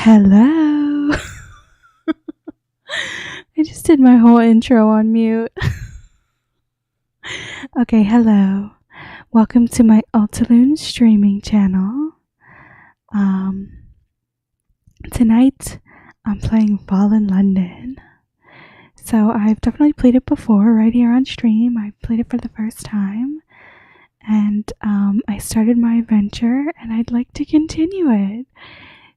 Hello. I just did my whole intro on mute. Okay, hello. Welcome to my Altaloon streaming channel. Tonight I'm playing Fall in London. So I've definitely played it before right here on stream. I played it for the first time. And I started my adventure and I'd like to continue it.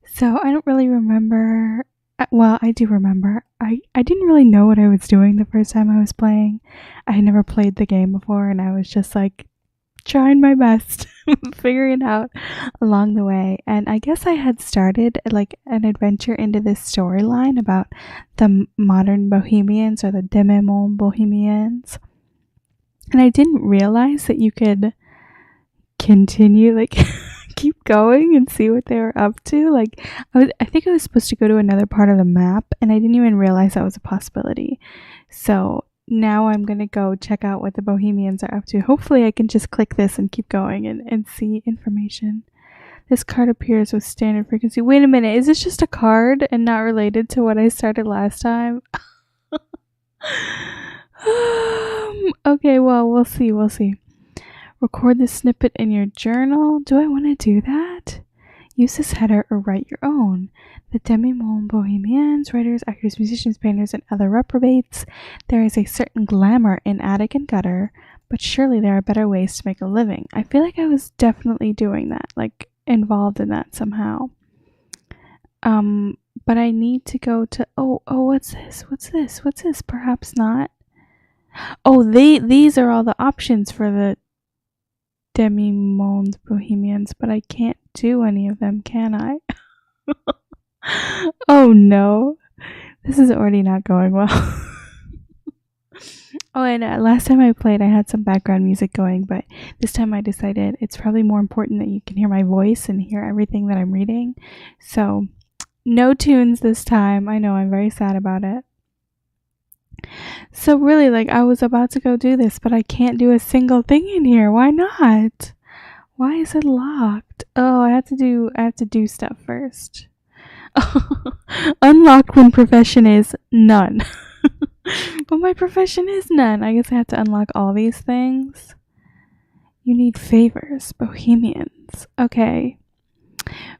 So I don't really remember. Well, I do remember. I didn't really know what I was doing the first time I was playing. I had never played the game before and I was just like trying my best, figuring it out along the way. And I guess I had started like an adventure into this storyline about the modern Bohemians or the Bohème Bohemians. And I didn't realize that you could continue, like, keep going and see what they were up to. Like, I think I was supposed to go to another part of the map, and I didn't even realize that was a possibility. So now I'm gonna go check out what the Bohemians are up to. Hopefully I can just click this and keep going and see information. This card appears with standard frequency. Wait a minute, is this just a card and not related to what I started last time? Okay, well, we'll see. Record this snippet in your journal. Do I want to do that? Use this header or write your own. The Demi-monde Bohemians, writers, actors, musicians, painters, and other reprobates. There is a certain glamour in attic and gutter, but surely there are better ways to make a living. I feel like I was definitely doing that, like involved in that somehow. But I need to go to, what's this? Perhaps not. Oh, these are all the options for the Demi-monde Bohemians, but I can't do any of them, can I? Oh no, this is already not going well. Oh, and last time I played, I had some background music going, but this time I decided it's probably more important that you can hear my voice and hear everything that I'm reading. So, no tunes this time. I know, I'm very sad about it. So really, like, I was about to go do this, but I can't do a single thing in here. Why not? Why is it locked? Oh, I have to do stuff first. Unlocked when profession is none. But my profession is none. I guess I have to unlock all these things. You need favors, Bohemians. Okay.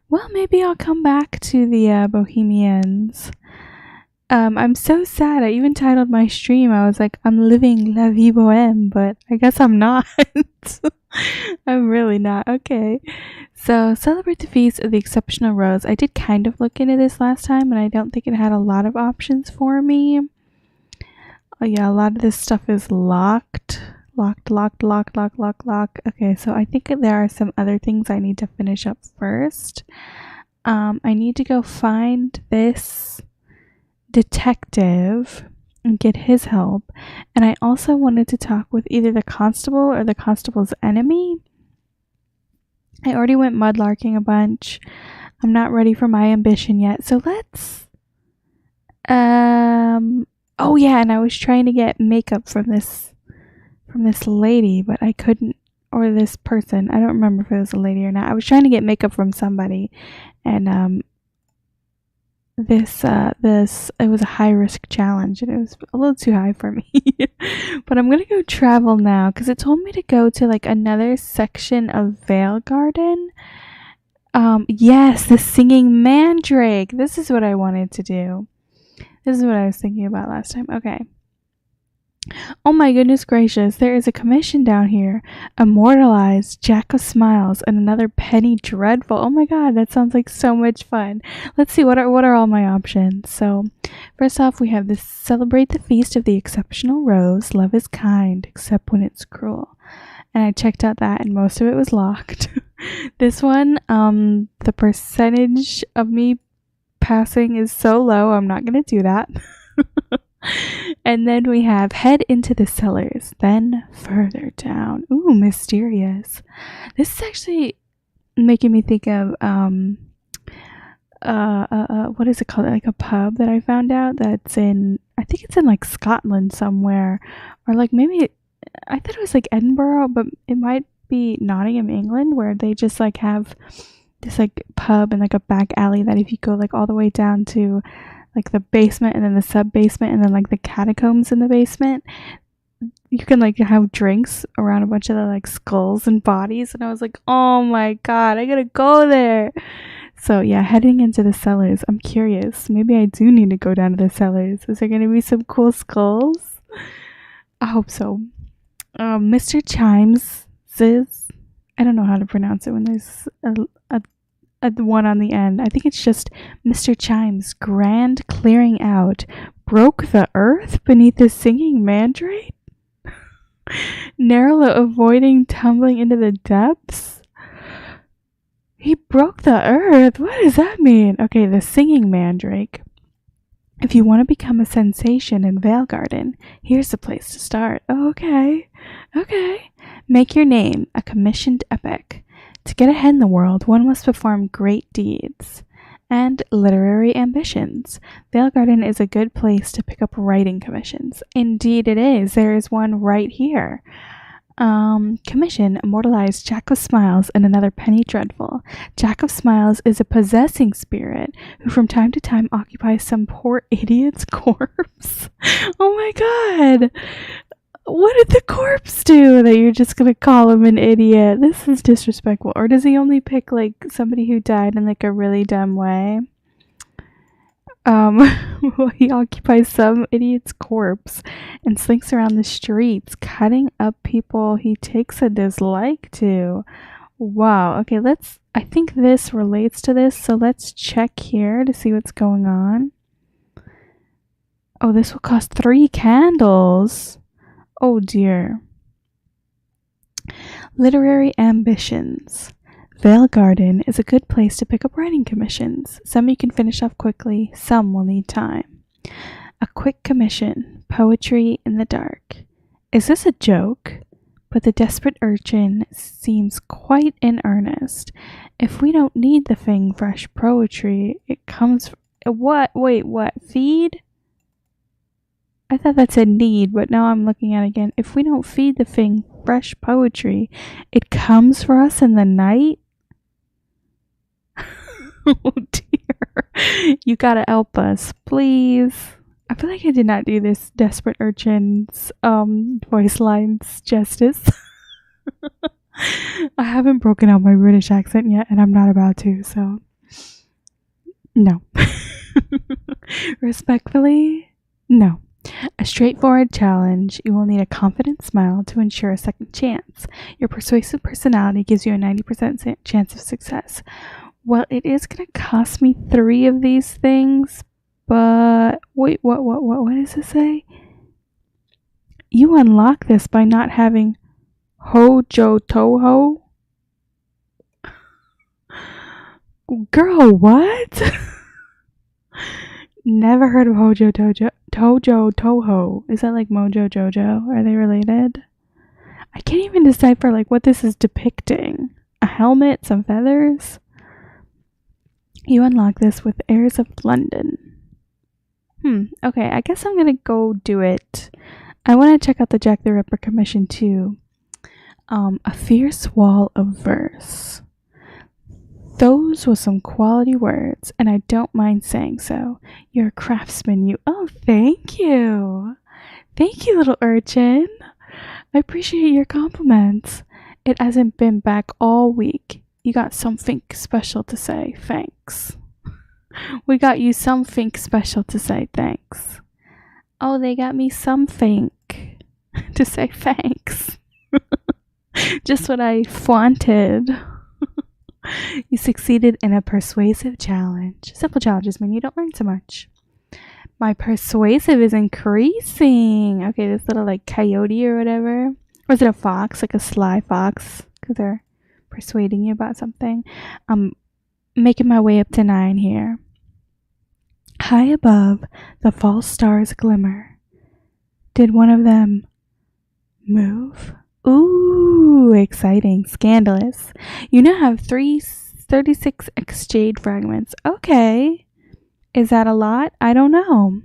Well, maybe I'll come back to the Bohemians. I'm so sad. I even titled my stream, I was like, I'm living la vie bohème, but I guess I'm not. I'm really not. Okay. So, celebrate the feast of the exceptional rose. I did kind of look into this last time, and I don't think it had a lot of options for me. Oh yeah, a lot of this stuff is locked. Locked. Okay, so I think there are some other things I need to finish up first. I need to go find this detective and get his help, and I also wanted to talk with either the constable or the constable's enemy. I already went mudlarking a bunch. I'm not ready for my ambition yet, so let's oh yeah, and I was trying to get makeup from this lady, but I couldn't, or this person. I don't remember if it was a lady or not. I was trying to get makeup from somebody, and this it was a high risk challenge and it was a little too high for me. But I'm gonna go travel now because it told me to go to like another section of Vale Garden. Yes, the singing mandrake. This is what I wanted to do. This is what I was thinking about last time. Okay. Oh my goodness gracious, there is a commission down here. Immortalized, Jack of Smiles, and another Penny Dreadful. Oh my god, that sounds like so much fun. Let's see, what are all my options? So, first off, we have this: celebrate the feast of the exceptional rose. Love is kind, except when it's cruel. And I checked out that, and most of it was locked. This one, the percentage of me passing is so low, I'm not gonna do that. And then we have head into the cellars, then further down. Ooh, mysterious. This is actually making me think of what is it called? Like a pub that I found out that's in, I think it's in like Scotland somewhere, or like maybe I thought it was like Edinburgh, but it might be Nottingham, England, where they just like have this like pub and like a back alley that if you go like all the way down to like the basement and then the sub basement and then like the catacombs in the basement, you can like have drinks around a bunch of the like skulls and bodies. And I was like, oh my god, I gotta go there. So yeah, heading into the cellars, I'm curious. Maybe I do need to go down to the cellars. Is there gonna be some cool skulls? I hope so. Mr. Chimes says, I don't know how to pronounce it when there's a one on the end. I think it's just Mr. Chimes' grand clearing out broke the earth beneath the singing mandrake. Narrowly avoiding tumbling into the depths. He broke the earth? What does that mean? Okay, the singing mandrake. If you want to become a sensation in Vale Garden, here's the place to start. Okay. Make your name a commissioned epic. To get ahead in the world, one must perform great deeds and literary ambitions. Vale Garden is a good place to pick up writing commissions. Indeed it is. There is one right here. Commission immortalized Jack of Smiles and another Penny Dreadful. Jack of Smiles is a possessing spirit who from time to time occupies some poor idiot's corpse. Oh my god! What did the corpse do that you're just gonna call him an idiot? This is disrespectful. Or does he only pick like somebody who died in like a really dumb way? He occupies some idiot's corpse and slinks around the streets, cutting up people he takes a dislike to. Wow. Okay, I think this relates to this, so let's check here to see what's going on. Oh, this will cost 3 candles. Oh dear. Literary ambitions. Vale Garden is a good place to pick up writing commissions. Some you can finish off quickly, some will need time. A quick commission, poetry in the dark. Is this a joke? But the desperate urchin seems quite in earnest. If we don't need the thing fresh poetry, it comes... What? Wait, what? Feed? I thought that said need, but now I'm looking at it again. If we don't feed the thing fresh poetry, it comes for us in the night? Oh dear. You gotta help us, please. I feel like I did not do this desperate urchin's voice lines justice. I haven't broken out my British accent yet, and I'm not about to, so no. Respectfully, no. A straightforward challenge. You will need a confident smile to ensure a second chance. Your persuasive personality gives you a 90% chance of success. Well, it is going to cost me 3 of these things, but wait, what does it say? You unlock this by not having Hojo Toho? Girl, what? Never heard of Hojo Toho. Is that like Mojo Jojo? Are they related? I can't even decipher like what this is depicting. A helmet, some feathers. You unlock this with Airs of London. Okay, I guess I'm gonna go do it. I want to check out the Jack the Ripper commission too. A fierce wall of verse. Those were some quality words, and I don't mind saying so. You're a craftsman, you. Oh, thank you. Thank you, little urchin. I appreciate your compliments. It hasn't been back all week. You got something special to say. Thanks. We got you something special to say. Thanks. Oh, they got me something to say thanks. Just what I wanted. You succeeded in a persuasive challenge. Simple challenges mean you don't learn so much. My persuasive is increasing. Okay, this little like coyote or whatever. Or is it a fox? Like a sly fox? Because they're persuading you about something. I'm making my way up to 9 here. High above, the false stars glimmer. Did one of them move? Ooh, exciting, scandalous. You now have 36 exchange fragments. Okay. Is that a lot? I don't know.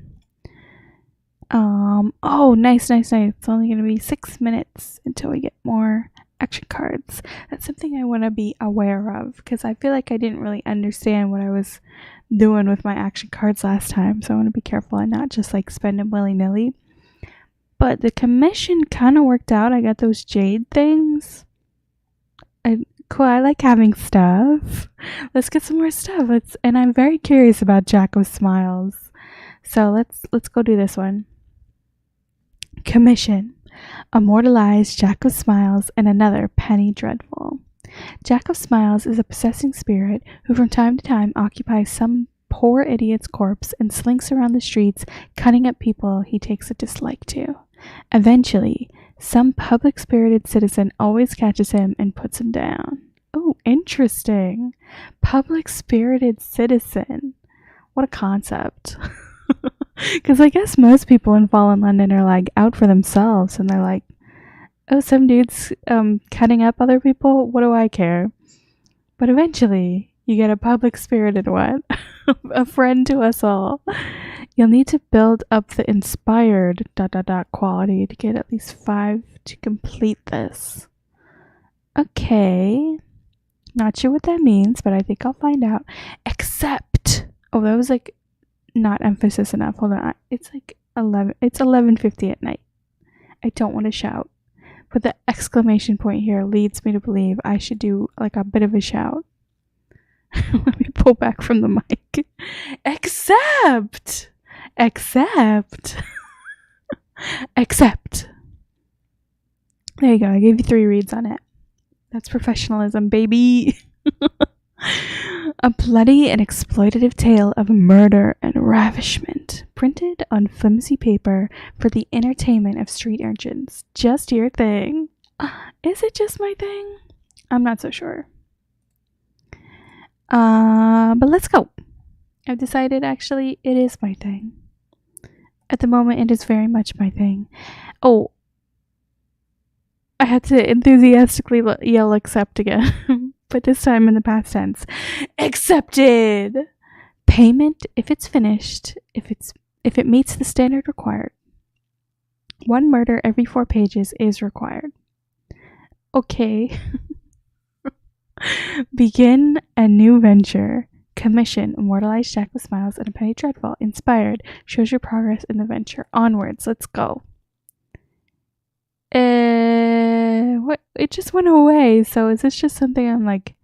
Oh, nice. It's only going to be 6 minutes until we get more action cards. That's something I want to be aware of because I feel like I didn't really understand what I was doing with my action cards last time. So I want to be careful and not just like spend them willy-nilly. But the commission kind of worked out. I got those jade things. Cool, I like having stuff. Let's get some more stuff. And I'm very curious about Jack of Smiles. So let's go do this one. Commission. Immortalize Jack of Smiles and another Penny Dreadful. Jack of Smiles is a possessing spirit who from time to time occupies some poor idiot's corpse and slinks around the streets, cutting up people he takes a dislike to. Eventually, some public-spirited citizen always catches him and puts him down. Oh, interesting. Public-spirited citizen. What a concept. Because I guess most people in Fallen London are like out for themselves and they're like, oh, some dude's cutting up other people? What do I care? But eventually, you get a public-spirited one. A friend to us all. You'll need to build up the inspired ... quality to get at least 5 to complete this. Okay. Not sure what that means, but I think I'll find out. Except, oh, that was like not emphasis enough. Hold on. It's like 11. It's 11:50 at night. I don't want to shout, but the exclamation point here leads me to believe I should do like a bit of a shout. Let me pull back from the mic. Except. There you go. I gave you 3 reads on it. That's professionalism, baby. A bloody and exploitative tale of murder and ravishment, printed on flimsy paper for the entertainment of street urchins. Just your thing. Is it just my thing? I'm not so sure. But let's go. I've decided actually it is my thing. At the moment, it is very much my thing. Oh, I had to enthusiastically yell accept again, but this time in the past tense. Accepted! Payment if it's finished, if it meets the standard required. 1 murder every 4 pages is required. Okay. Begin a new venture. Commission, immortalize Jack of Smiles and a Penny Dreadful. Inspired, shows your progress in the venture. Onwards, let's go. What? It just went away. So is this just something I'm like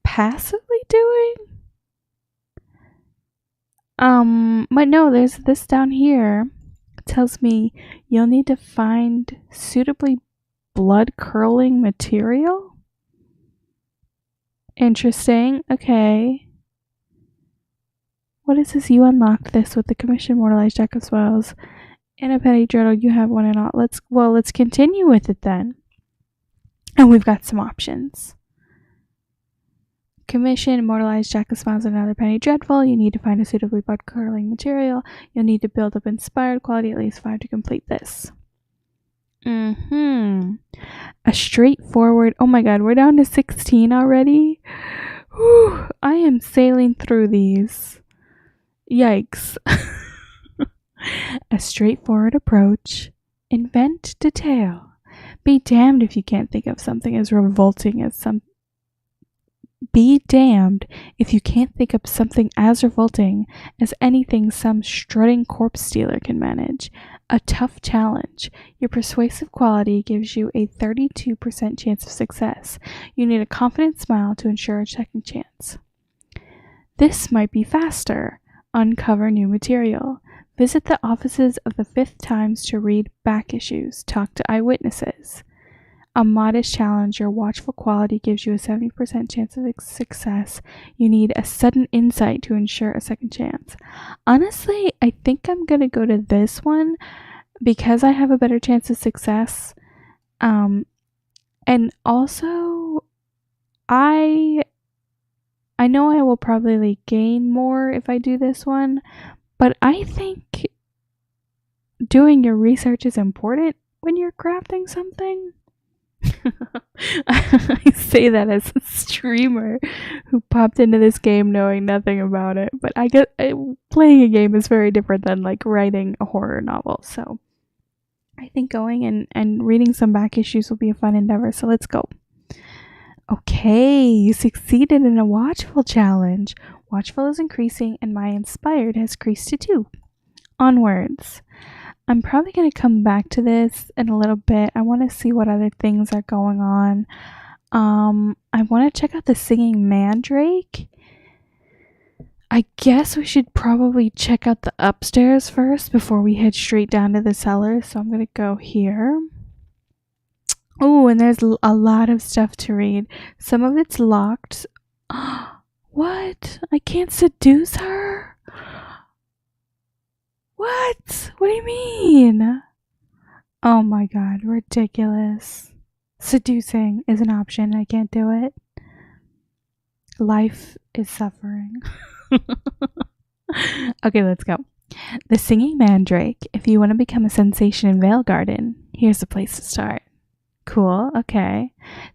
passively doing? But no, there's this down here. It tells me you'll need to find suitably blood curling material. Interesting. Okay. What is this? You unlocked this with the commission immortalized Jack of Smiles and a Penny Dreadful. You have one and all. Let's continue with it then. And we've got some options. Commission immortalized Jack of Smiles and another Penny Dreadful. You need to find a suitably blood curling material. You'll need to build up inspired quality at least 5 to complete this. A straightforward. Oh my god, we're down to 16 already. Whew, I am sailing through these. Yikes. A straightforward approach. Invent detail. Be damned if you can't think of something as revolting as anything some strutting corpse stealer can manage. A tough challenge. Your persuasive quality gives you a 32% chance of success. You need a confident smile to ensure a second chance. This might be faster. Uncover new material. Visit the offices of the Fifth Times to read back issues. Talk to eyewitnesses. A modest challenge. Your watchful quality gives you a 70% chance of success. You need a sudden insight to ensure a second chance. Honestly, I think I'm going to go to this one because I have a better chance of success. And also, I know I will probably gain more if I do this one, but I think doing your research is important when you're crafting something. I say that as a streamer who popped into this game knowing nothing about it, but I get playing a game is very different than like writing a horror novel. So I think going and reading some back issues will be a fun endeavor, so let's go. Okay, you succeeded in a watchful challenge. Watchful is increasing, and my inspired has increased to 2. Onwards. I'm probably going to come back to this in a little bit. I want to see what other things are going on. I want to check out the singing mandrake. I guess we should probably check out the upstairs first before we head straight down to the cellar. So I'm going to go here. Oh, and there's a lot of stuff to read. Some of it's locked. What? I can't seduce her? What? What do you mean? Oh my god, ridiculous. Seducing is an option. I can't do it. Life is suffering. Okay, let's go. The Singing Mandrake. If you want to become a sensation in Vale Garden, here's the place to start. Cool, okay.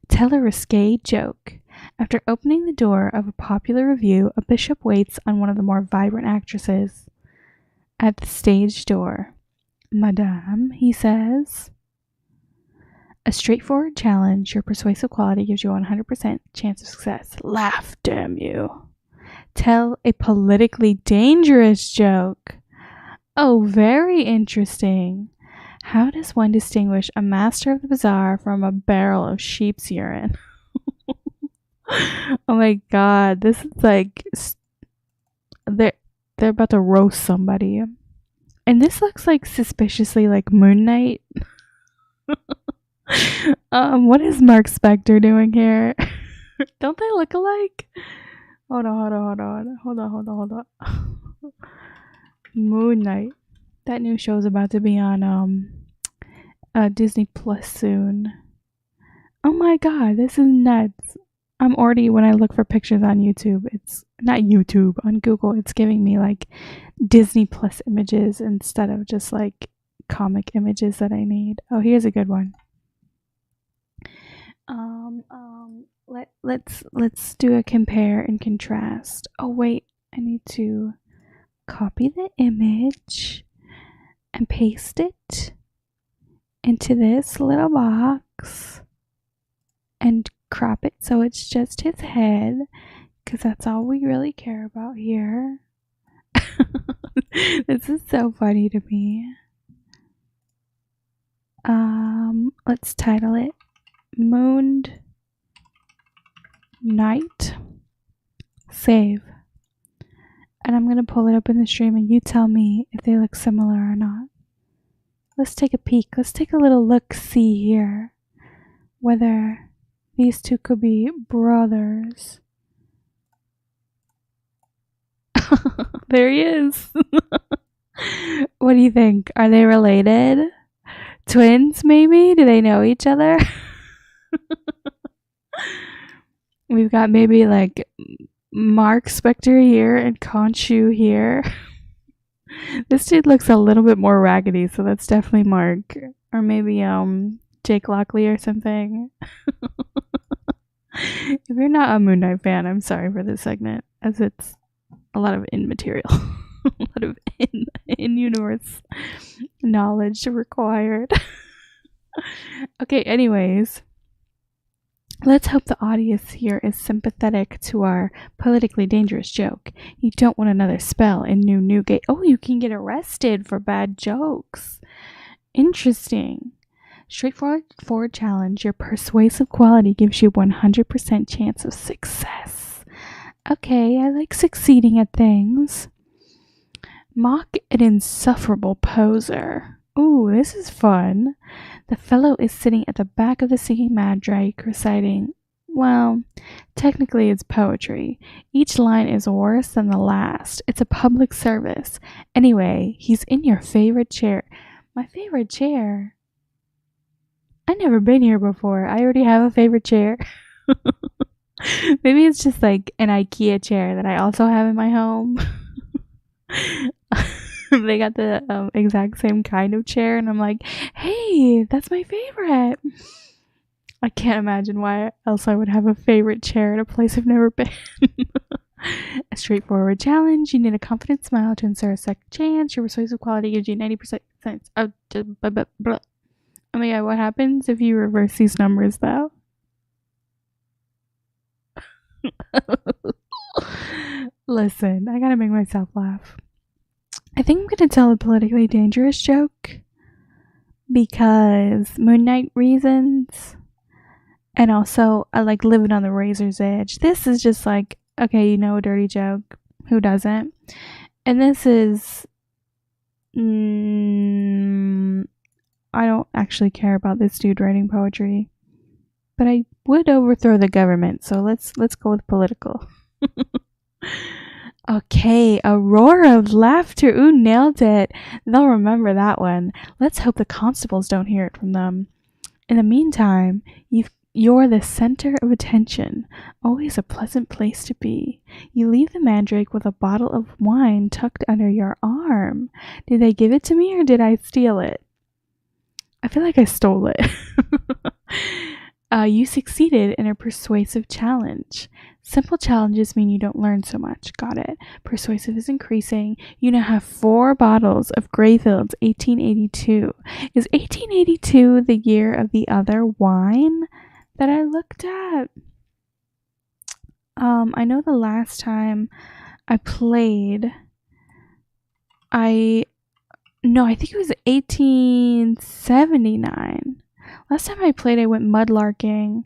Tell a risque joke. After opening the door of a popular revue, a bishop waits on one of the more vibrant actresses at the stage door. Madame, he says. A straightforward challenge. Your persuasive quality gives you a 100% chance of success. Laugh, damn you. Tell a politically dangerous joke. Oh, very interesting. How does one distinguish a master of the bazaar from a barrel of sheep's urine? Oh my god, this is like they're about to roast somebody. And this looks like suspiciously like Moon Knight. What is Mark Spector doing here? Don't they look alike? Hold on. Moon Knight. That new show's about to be on Disney Plus soon. Oh my god, this is nuts. I'm already, when I look for pictures on YouTube, it's not YouTube, on Google, it's giving me like Disney Plus images instead of just like comic images that I need. Oh, here's a good one. Let's do a compare and contrast. Oh wait, I need to copy the image and paste it into this little box and crop it so it's just his head, because that's all we really care about here. This is so funny to me. Let's title it Mooned Night. Save. And I'm going to pull it up in the stream and you tell me if they look similar or not. Let's take a peek. Let's take a little look-see here. Whether these two could be brothers. There he is. What do you think? Are they related? Twins, maybe? Do they know each other? We've got maybe like Mark Spector here and Khonshu here. This dude looks a little bit more raggedy, so that's definitely Mark. Or maybe Jake Lockley or something. If you're not a Moon Knight fan, I'm sorry for this segment, as it's a lot of in material. A lot of in-universe knowledge required. Okay, anyways. Let's hope the audience here is sympathetic to our politically dangerous joke. You don't want another spell in New Newgate. Oh, you can get arrested for bad jokes. Interesting. Straightforward challenge. Your persuasive quality gives you 100% chance of success. Okay, I like succeeding at things. Mock an insufferable poser. Ooh, this is fun. The fellow is sitting at the back of the singing mandrake reciting, well, technically it's poetry. Each line is worse than the last. It's a public service. Anyway, he's in your favorite chair. My favorite chair? I've never been here before. I already have a favorite chair. Maybe it's just like an IKEA chair that I also have in my home. They got the exact same kind of chair, and I'm like, hey, that's my favorite. I can't imagine why else I would have a favorite chair at a place I've never been. A straightforward challenge. You need a confident smile to insert a second chance. Your persuasive quality gives you 90% chance. Oh my god, what happens if you reverse these numbers though? Listen, I gotta make myself laugh. I think I'm gonna tell a politically dangerous joke because Moon Knight reasons, and also I like living on the razor's edge. This is just like, okay, you know, a dirty joke. Who doesn't? And this is, I don't actually care about this dude writing poetry, but I would overthrow the government. So let's go with political. Okay, a roar of laughter. Ooh, nailed it. They'll remember that one. Let's hope the constables don't hear it from them. In the meantime, you're the center of attention. Always a pleasant place to be. You leave the mandrake with a bottle of wine tucked under your arm. Did they give it to me or did I steal it? I feel like I stole it. You succeeded in a persuasive challenge. Simple challenges mean you don't learn so much. Got it. Persuasive is increasing. You now have 4 bottles of Greyfield's 1882. Is 1882 the year of the other wine that I looked at? I know the last time I played, I think it was 1879. Last time I played, I went mudlarking,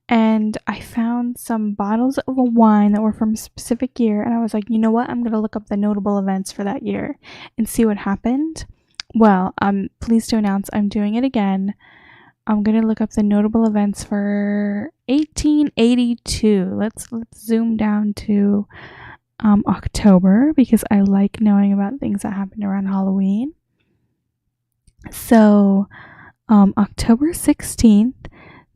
and I found some bottles of a wine that were from a specific year, and I was like, you know what? I'm going to look up the notable events for that year and see what happened. Well, I'm pleased to announce I'm doing it again. I'm going to look up the notable events for 1882. Let's zoom down to October, because I like knowing about things that happened around Halloween. So, October 16th,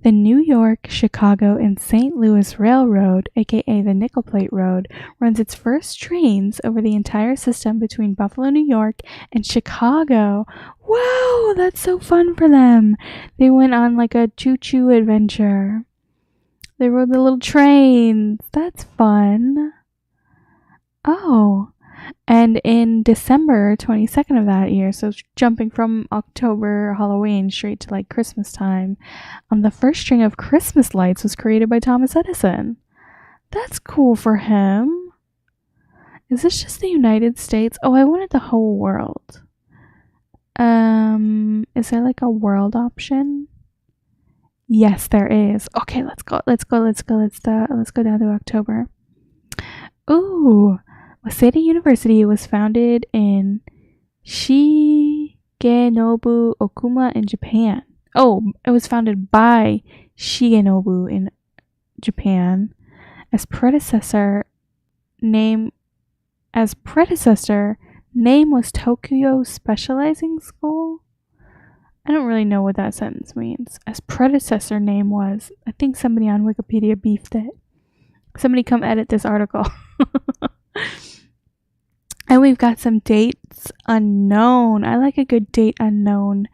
the New York, Chicago, and St. Louis Railroad, aka the Nickel Plate Road, runs its first trains over the entire system between Buffalo, New York, and Chicago. Wow, that's so fun for them. They went on like a choo-choo adventure. They rode the little trains. That's fun. Oh, and in December 22nd of that year, so jumping from October Halloween straight to like Christmas time, the first string of Christmas lights was created by Thomas Edison. That's cool for him. Is this just the United States? Oh, I wanted the whole world. Is there like a world option? Yes, there is. Okay, let's go down to October. Ooh. Waseda University was founded in Shigenobu Okuma in Japan. Oh, it was founded by Shigenobu in Japan. As predecessor name was Tokyo Specializing School. I don't really know what that sentence means. As predecessor name was, I think somebody on Wikipedia beefed it. Somebody come edit this article. And we've got some dates unknown. I like a good date unknown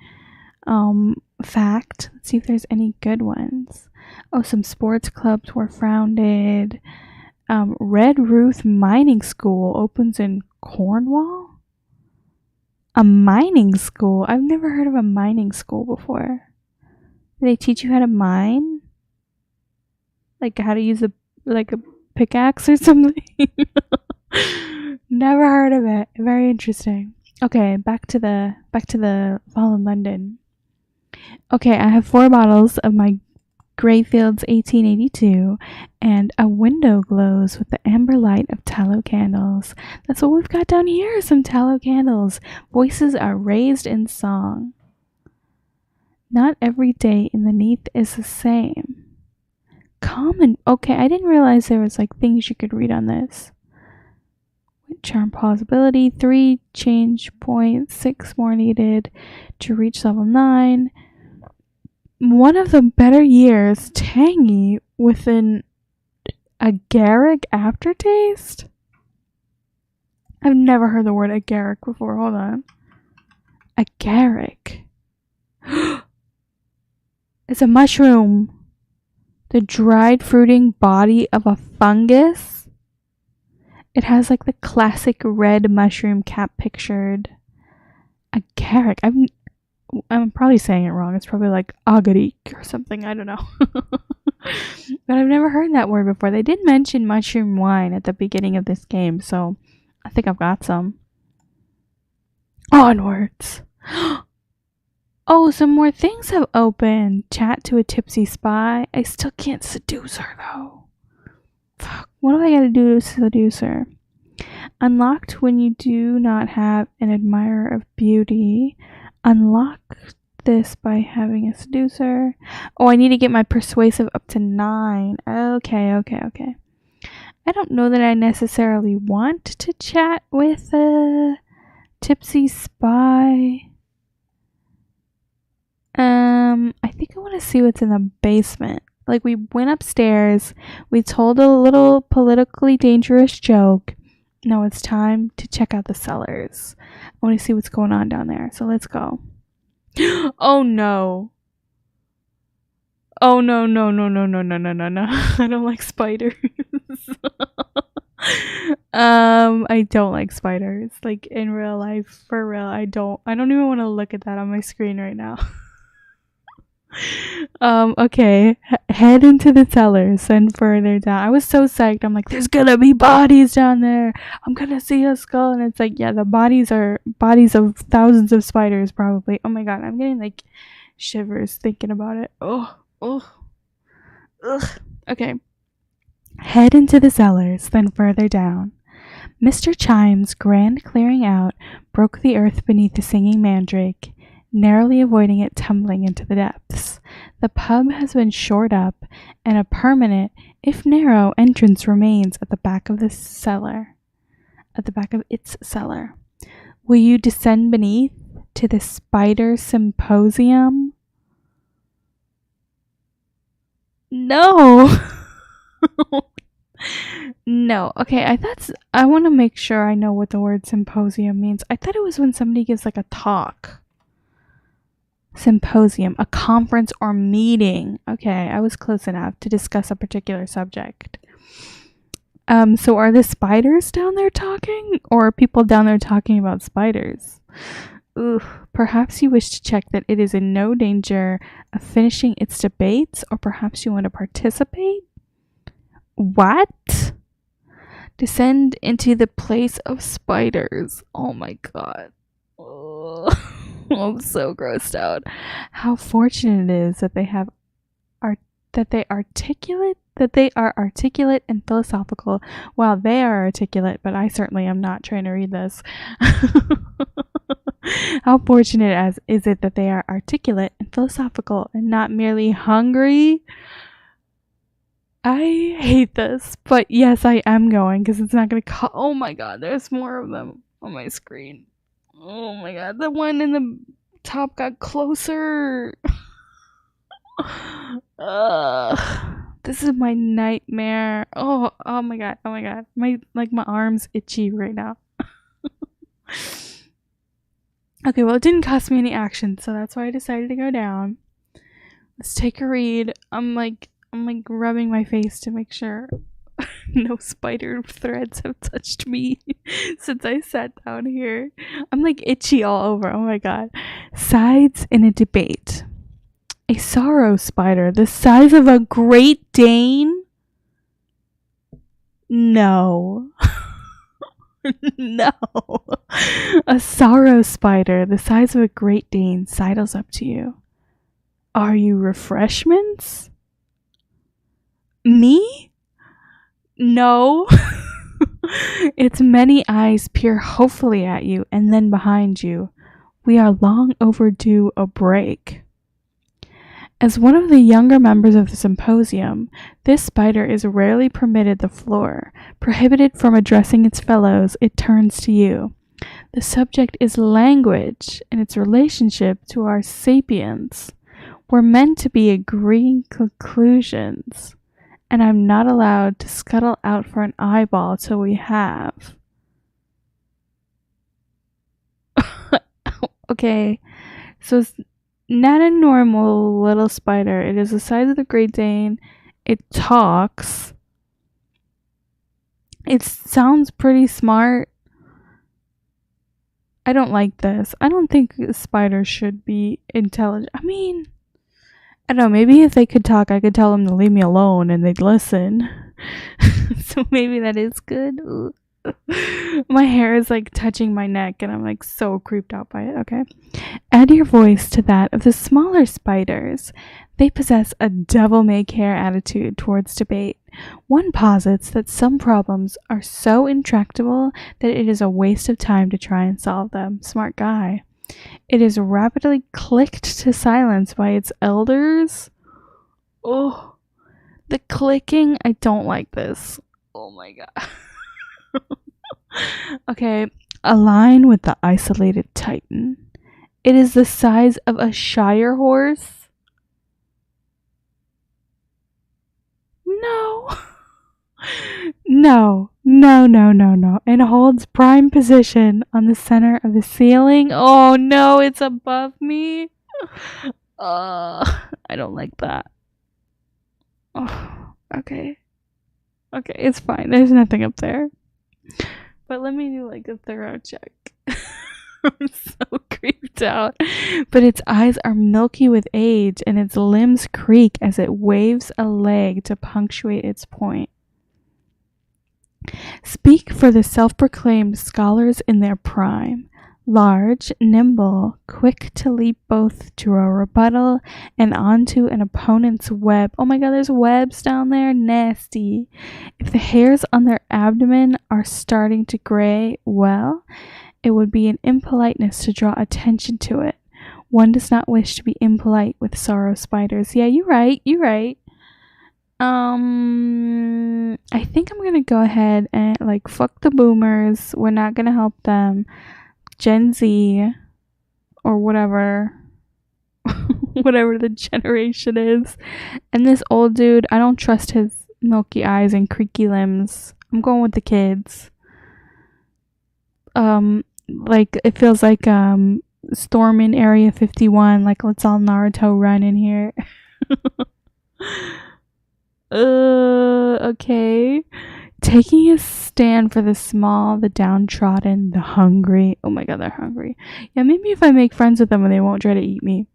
fact. Let's see if there's any good ones. Oh, some sports clubs were founded. Red Ruth Mining School opens in Cornwall. A mining school? I've never heard of a mining school before. Do they teach you how to mine? Like how to use a pickaxe or something? Never heard of it. Very interesting. Okay, back to the fall in London. Okay, I have 4 bottles of my Greyfield's 1882, and a window glows with the amber light of tallow candles. That's what we've got down here, some tallow candles. Voices are raised in song. Not every day in the Neath is the same. Common. Okay, I didn't realize there was like things you could read on this. Charm plausibility, 3 change points, 6 more needed to reach level 9. One of the better years, tangy with an agaric aftertaste. I've never heard the word agaric before. Hold on. Agaric. It's a mushroom. The dried fruiting body of a fungus. It has like the classic red mushroom cap pictured. Agaric. I'm probably saying it wrong. It's probably like agarik or something. I don't know. But I've never heard that word before. They did mention mushroom wine at the beginning of this game, so I think I've got some. Onwards. Oh, some more things have opened. Chat to a tipsy spy. I still can't seduce her, though. Fuck. What do I gotta do to seduce her? Unlocked when you do not have an admirer of beauty. Unlock this by having a seducer. Oh, I need to get my persuasive up to 9. Okay. I don't know that I necessarily want to chat with a tipsy spy. I think I want to see what's in the basement. Like, we went upstairs, we told a little politically dangerous joke. Now it's time to check out the cellars. I want to see what's going on down there. So let's go. Oh no. Oh no. I don't like spiders. I don't like spiders. Like, in real life, for real, I don't even want to look at that on my screen right now. Okay. Head into the cellars and further down. I was so psyched. I'm like, there's gonna be bodies down there. I'm gonna see a skull. And it's like, yeah, the bodies are bodies of thousands of spiders, probably. Oh my god, I'm getting like shivers thinking about it. Ugh. Okay. Head into the cellars, then further down. Mr. Chime's grand clearing out broke the earth beneath the singing mandrake, narrowly avoiding it tumbling into the depths. The pub has been shored up, and a permanent, if narrow, entrance remains at the back of its cellar. Will you descend beneath to the Spider Symposium? No! No. Okay, I want to make sure I know what the word symposium means. I thought it was when somebody gives like a talk. Symposium, a conference or meeting. Okay, I was close enough to discuss a particular subject. So are the spiders down there talking, or are people down there talking about spiders? Ooh, perhaps you wish to check that it is in no danger of finishing its debates, or perhaps you want to participate? What? Descend into the place of spiders. Oh my god. Ugh. I'm so grossed out. How fortunate it is that they are articulate and philosophical. Well, they are articulate, but I certainly am not trying to read this. How fortunate is it that they are articulate and philosophical and not merely hungry? I hate this, but yes, I am going because it's not going to oh my god, there's more of them on my screen. Oh my god, the one in the top got closer. This is my nightmare. Oh my god. My arm's itchy right now. Okay, well, it didn't cost me any action, so that's why I decided to go down. Let's take a read. I'm rubbing my face to make sure no spider threads have touched me since I sat down here. I'm like itchy all over. Oh my god. Sides in a debate. A sorrow spider the size of a Great Dane? No. No. A sorrow spider the size of a Great Dane sidles up to you. Are you refreshments? Me? No. Its many eyes peer hopefully at you and then behind you. We are long overdue a break. As one of the younger members of the symposium, this spider is rarely permitted the floor. Prohibited from addressing its fellows, it turns to you. The subject is language and its relationship to our sapiens. We're meant to be agreeing conclusions, and I'm not allowed to scuttle out for an eyeball till we have. Okay, so it's not a normal little spider. It is the size of the Great Dane. It talks. It sounds pretty smart. I don't like this. I don't think spiders should be intelligent. I mean, I don't know, maybe if they could talk, I could tell them to leave me alone and they'd listen. So maybe that is good. My hair is like touching my neck and I'm like so creeped out by it. Okay. Add your voice to that of the smaller spiders. They possess a devil-may-care attitude towards debate. One posits that some problems are so intractable that it is a waste of time to try and solve them. Smart guy. It is rapidly clicked to silence by its elders. Oh, the clicking. I don't like this. Oh my god. Okay, align with the isolated titan. It is the size of a shire horse. No. No. And holds prime position on the center of the ceiling. Oh no, it's above me. I don't like that. Oh, okay. Okay, it's fine. There's nothing up there. But let me do like a thorough check. I'm so creeped out. But its eyes are milky with age and its limbs creak as it waves a leg to punctuate its point. Speak for the self-proclaimed scholars in their prime. Large, nimble, quick to leap both to a rebuttal and onto an opponent's web. Oh my god, there's webs down there? Nasty. If the hairs on their abdomen are starting to gray, well, it would be an impoliteness to draw attention to it. One does not wish to be impolite with sorrow spiders. Yeah, you're right. I think I'm gonna go ahead and like fuck the boomers. We're not gonna help them. Gen Z or whatever whatever the generation is. And this old dude, I don't trust his milky eyes and creaky limbs. I'm going with the kids. Like it feels like Storm in Area 51, like let's all Naruto run in here. Okay. Taking a stand for the small, the downtrodden, the hungry. Oh my god, they're hungry. Yeah, maybe if I make friends with them, they won't try to eat me.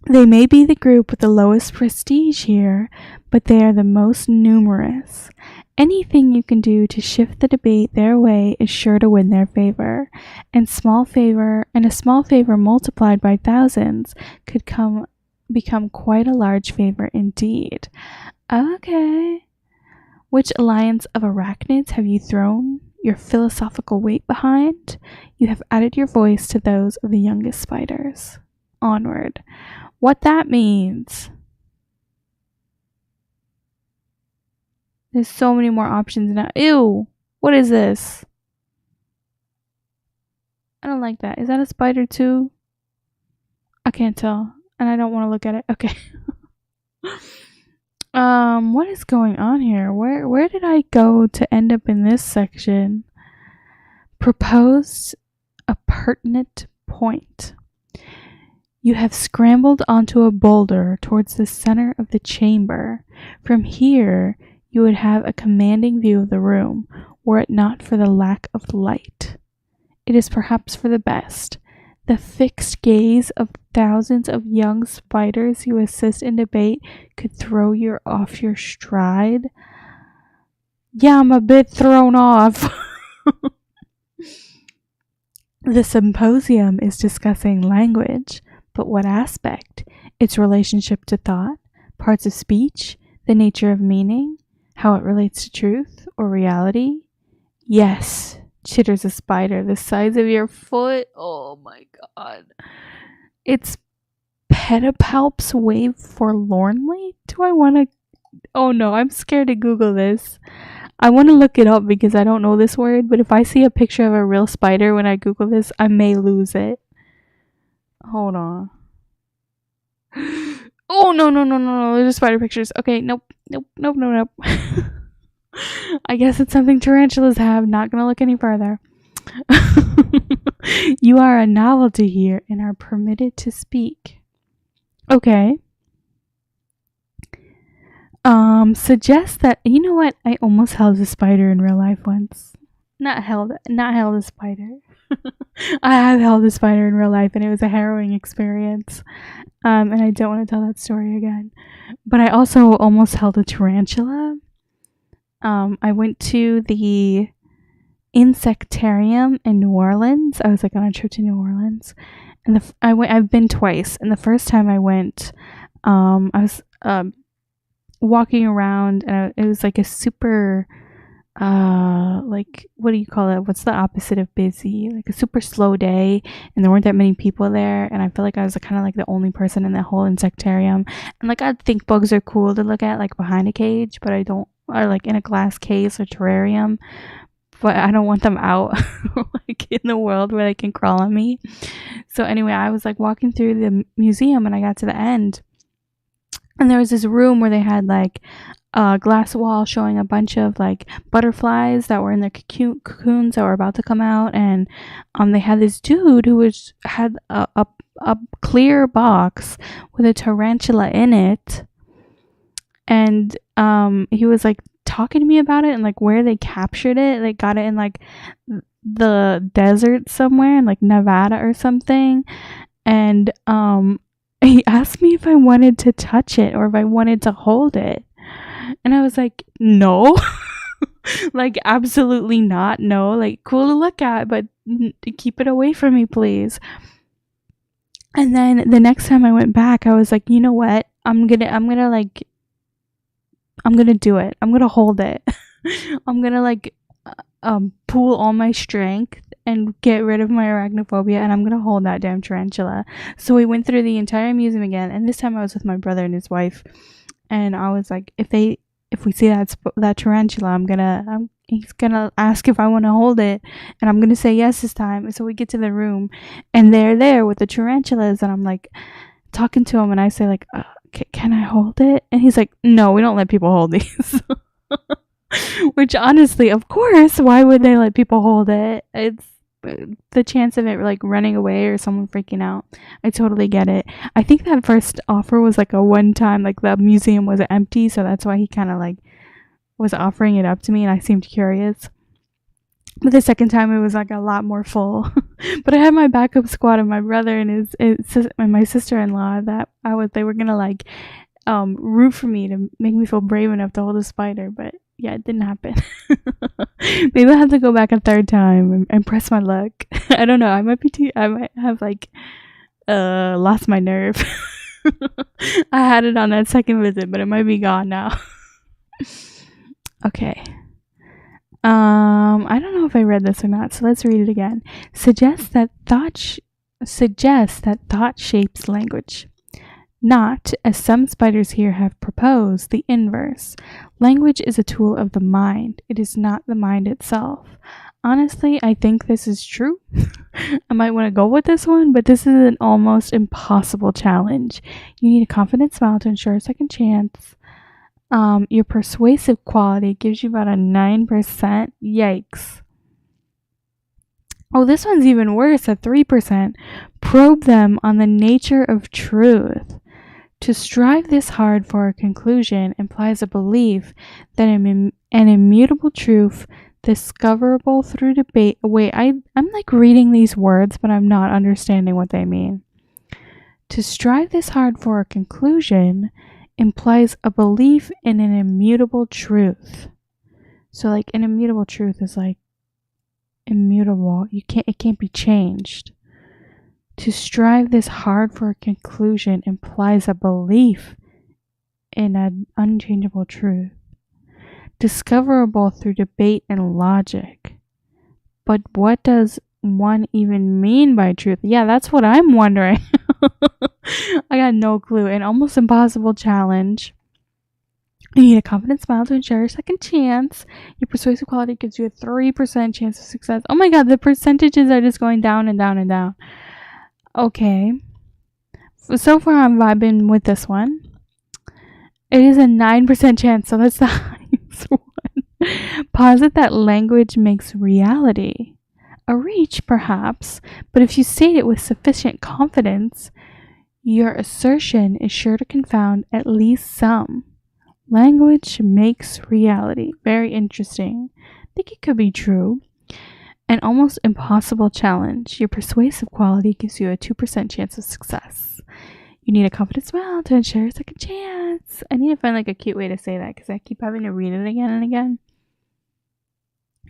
They may be the group with the lowest prestige here, but they are the most numerous. Anything you can do to shift the debate their way is sure to win their favor, and a small favor multiplied by thousands could become quite a large favor indeed. Okay. Which alliance of arachnids have you thrown your philosophical weight behind? You have added your voice to those of the youngest spiders. Onward. What that means. There's so many more options now. Ew! What is this? I don't like that. Is that a spider too? I can't tell. And I don't want to look at it. Okay. What is going on here? Where did I go to end up in this section? Propose a pertinent point. You have scrambled onto a boulder towards the center of the chamber. From here, you would have a commanding view of the room, were it not for the lack of light. It is perhaps for the best. The fixed gaze of thousands of young spiders you assist in debate could throw you off your stride. Yeah, I'm a bit thrown off. The symposium is discussing language, but what aspect? Its relationship to thought, parts of speech, the nature of meaning, how it relates to truth or reality? Yes, chitters a spider the size of your foot. Oh my god. Its pedipalps wave forlornly? Do I want to... Oh no, I'm scared to Google this. I want to look it up because I don't know this word, but if I see a picture of a real spider when I Google this, I may lose it. Hold on. Oh, no. There's spider pictures. Okay, nope. I guess it's something tarantulas have. Not gonna look any further. You are a novelty here and are permitted to speak. Okay. Suggest that, you know what? I almost held a spider in real life once. Not held a spider. I have held a spider in real life, and it was a harrowing experience. And I don't want to tell that story again. But I also almost held a tarantula. I went to the insectarium in New Orleans. I was like on a trip to New Orleans, and I've been twice. And the first time I went, I was walking around, and it was like a super like, what do you call it? What's the opposite of busy? Like a super slow day, and there weren't that many people there, and I feel like I was kind of like the only person in the whole insectarium. And like, I think bugs are cool to look at like behind a cage, but I don't, or like in a glass case or terrarium, but I don't want them out like in the world where they can crawl on me. So anyway, I was like walking through the museum, and I got to the end, and there was this room where they had like a glass wall showing a bunch of like butterflies that were in their cocoons that were about to come out. And they had this dude who had a clear box with a tarantula in it, and he was like talking to me about it and like where they captured it. They got it in like the desert somewhere in like Nevada or something. And he asked me if I wanted to touch it or if I wanted to hold it. And I was like, no. Like, absolutely not. No. Like, cool to look at, but keep it away from me, please. And then the next time I went back, I was like, you know what? I'm gonna do it. I'm gonna hold it. I'm gonna like pool all my strength and get rid of my arachnophobia, and I'm gonna hold that damn tarantula. So we went through the entire museum again, and this time I was with my brother and his wife, and I was like, if we see that tarantula, he's gonna ask if I want to hold it, and I'm gonna say yes this time. So we get to the room, and they're there with the tarantulas, and I'm like talking to him, and I say like, can I hold it? And he's like, no, we don't let people hold these. Which honestly, of course, why would they let people hold it? It's the chance of it like running away or someone freaking out. I totally get it. I think that first offer was like a one time, like the museum was empty, so that's why he kind of like was offering it up to me, and I seemed curious. But the second time it was like a lot more full. But I had my backup squad of my brother and my sister-in-law that they were gonna like root for me to make me feel brave enough to hold a spider, but yeah, it didn't happen. Maybe I'll have to go back a third time and press my luck. I don't know. I might have like lost my nerve. I had it on that second visit, but it might be gone now. Okay. I don't know if I read this or not, so let's read it again. Suggests that thought shapes language. Not, as some spiders here have proposed, the inverse. Language is a tool of the mind. It is not the mind itself. Honestly, I think this is true. I might want to go with this one, but this is an almost impossible challenge. You need a confident smile to ensure a second chance. Your persuasive quality gives you about a 9%. Yikes. Oh, this one's even worse at 3%. Probe them on the nature of truth. To strive this hard for a conclusion implies a belief that an immutable truth discoverable through debate. Wait, I'm like reading these words, but I'm not understanding what they mean. To strive this hard for a conclusion implies a belief in an immutable truth. So like an immutable truth is like immutable. It can't be changed. To strive this hard for a conclusion implies a belief in an unchangeable truth, discoverable through debate and logic. But what does one even mean by truth? Yeah, that's what I'm wondering. I got no clue. An almost impossible challenge. You need a confident smile to ensure a second chance. Your persuasive quality gives you a 3% chance of success. Oh my god, the percentages are just going down and down and down. Okay. So far I'm vibing with this one. It is a 9% chance, so that's the highest one. Posit that language makes reality. A reach, perhaps, but if you state it with sufficient confidence, your assertion is sure to confound at least some. Language makes reality. Very interesting. I think it could be true. An almost impossible challenge. Your persuasive quality gives you a 2% chance of success. You need a confident smile to ensure a second chance. I need to find like a cute way to say that because I keep having to read it again and again.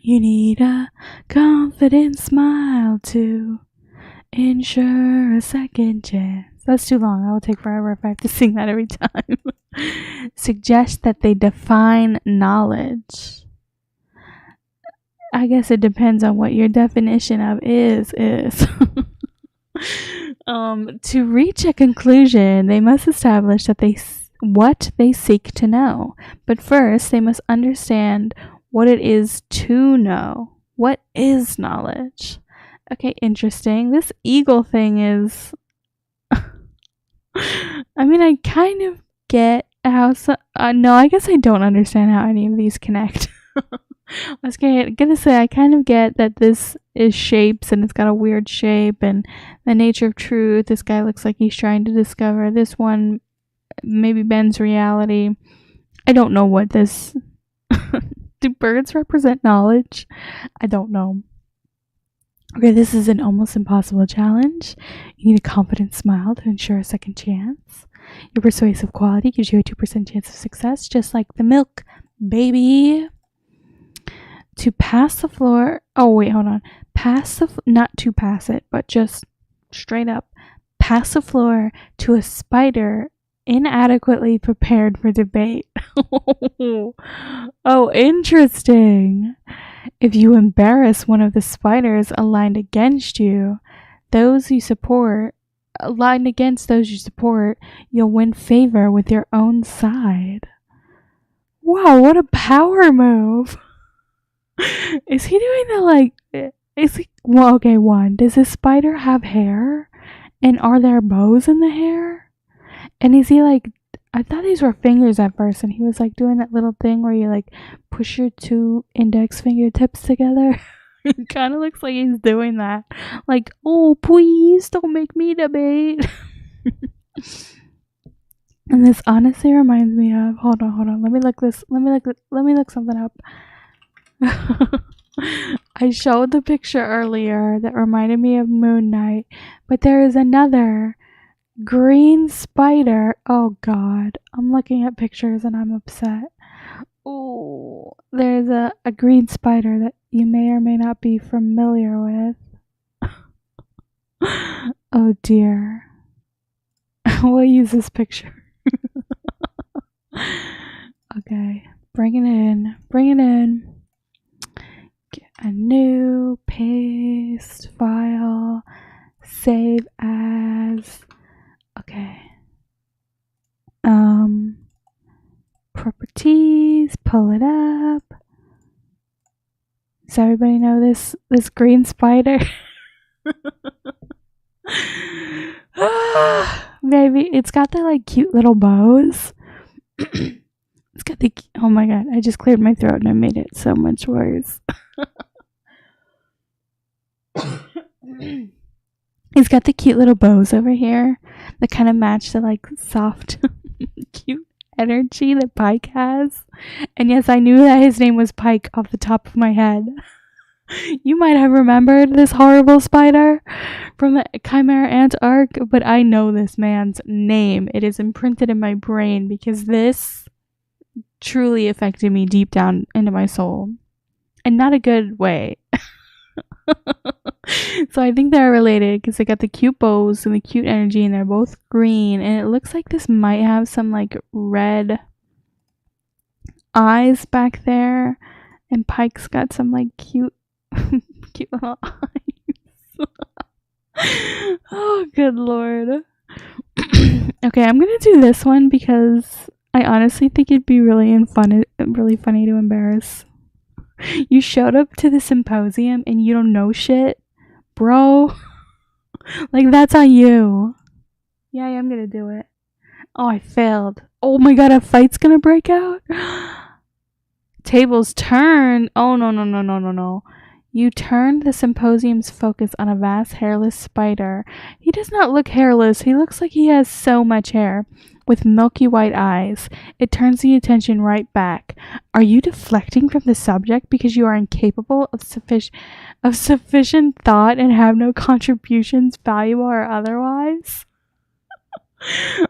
You need a confident smile to ensure a second chance. That's too long. That will take forever if I have to sing that every time. Suggest that they define knowledge. I guess it depends on what your definition of is. To reach a conclusion, they must establish that what they seek to know. But first, they must understand what it is to know. What is knowledge? Okay, interesting. This eagle thing is... I mean, I kind of get how... no, I guess I don't understand how any of these connect. I was gonna say, I kind of get that this is shapes and it's got a weird shape and the nature of truth. This guy looks like he's trying to discover. This one maybe bends reality. I don't know what this... Do birds represent knowledge? I don't know. Okay, this is an almost impossible challenge. You need a confident smile to ensure a second chance. Your persuasive quality gives you a 2% chance of success, just like the milk, baby. To pass the floor... Oh, wait, hold on. Not to pass it, but just straight up. Pass the floor to a spider inadequately prepared for debate. Oh, interesting. If you embarrass one of the spiders aligned against those you support, you'll win favor with your own side. Wow, what a power move. Is he doing the well, okay, one, does this spider have hair? And are there bows in the hair? And is he like, I thought these were fingers at first, and he was like doing that little thing where you like push your two index fingertips together. It kind of looks like he's doing that. Like, oh, please don't make me debate. And this honestly reminds me of, hold on. Let me look something up. I showed the picture earlier that reminded me of Moon Knight, but there is another green spider. Oh god, I'm looking at pictures and I'm upset. Oh, there's a green spider that you may or may not be familiar with. Oh dear. We'll use this picture. Okay, bring it in. Get a new paste file, save as. Okay. Properties, pull it up. Does everybody know this green spider? Maybe it's got the like cute little bows. It's got the... Oh my god, I just cleared my throat and I made it so much worse. It's got the cute little bows over here that kind of match the like soft, cute energy that Pike has. And yes, I knew that his name was Pike off the top of my head. You might have remembered this horrible spider from the Chimera Ant arc, but I know this man's name. It is imprinted in my brain because this truly affected me deep down into my soul. And not a good way. So I think they're related because they got the cute bows and the cute energy and they're both green. And it looks like this might have some like red eyes back there. And Pike's got some like cute little eyes. Oh, good lord. Okay, I'm gonna do this one because I honestly think it'd be really funny to embarrass. You showed up to the symposium and you don't know shit, bro. Like, that's on you. Yeah, I am gonna do it. Oh, I failed. Oh my god, a fight's gonna break out? Tables turn. Oh, no. You turned the symposium's focus on a vast hairless spider. He does not look hairless. He looks like he has so much hair. with milky white eyes. It turns the attention right back. Are you deflecting from the subject because you are incapable of sufficient thought and have no contributions, valuable or otherwise?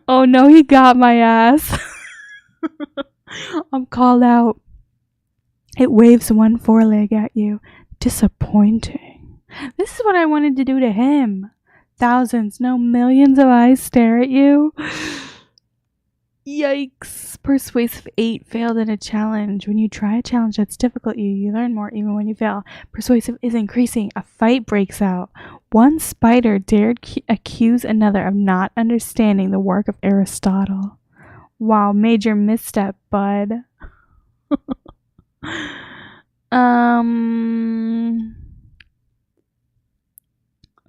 Oh no, he got my ass. I'm called out. It waves one foreleg at you. Disappointing. This is what I wanted to do to him. Thousands, no millions of eyes stare at you. Yikes. Persuasive 8 failed in a challenge. When you try a challenge that's difficult, you learn more even when you fail. Persuasive is increasing. A fight breaks out. One spider dared accuse another of not understanding the work of Aristotle. Wow, major misstep, bud.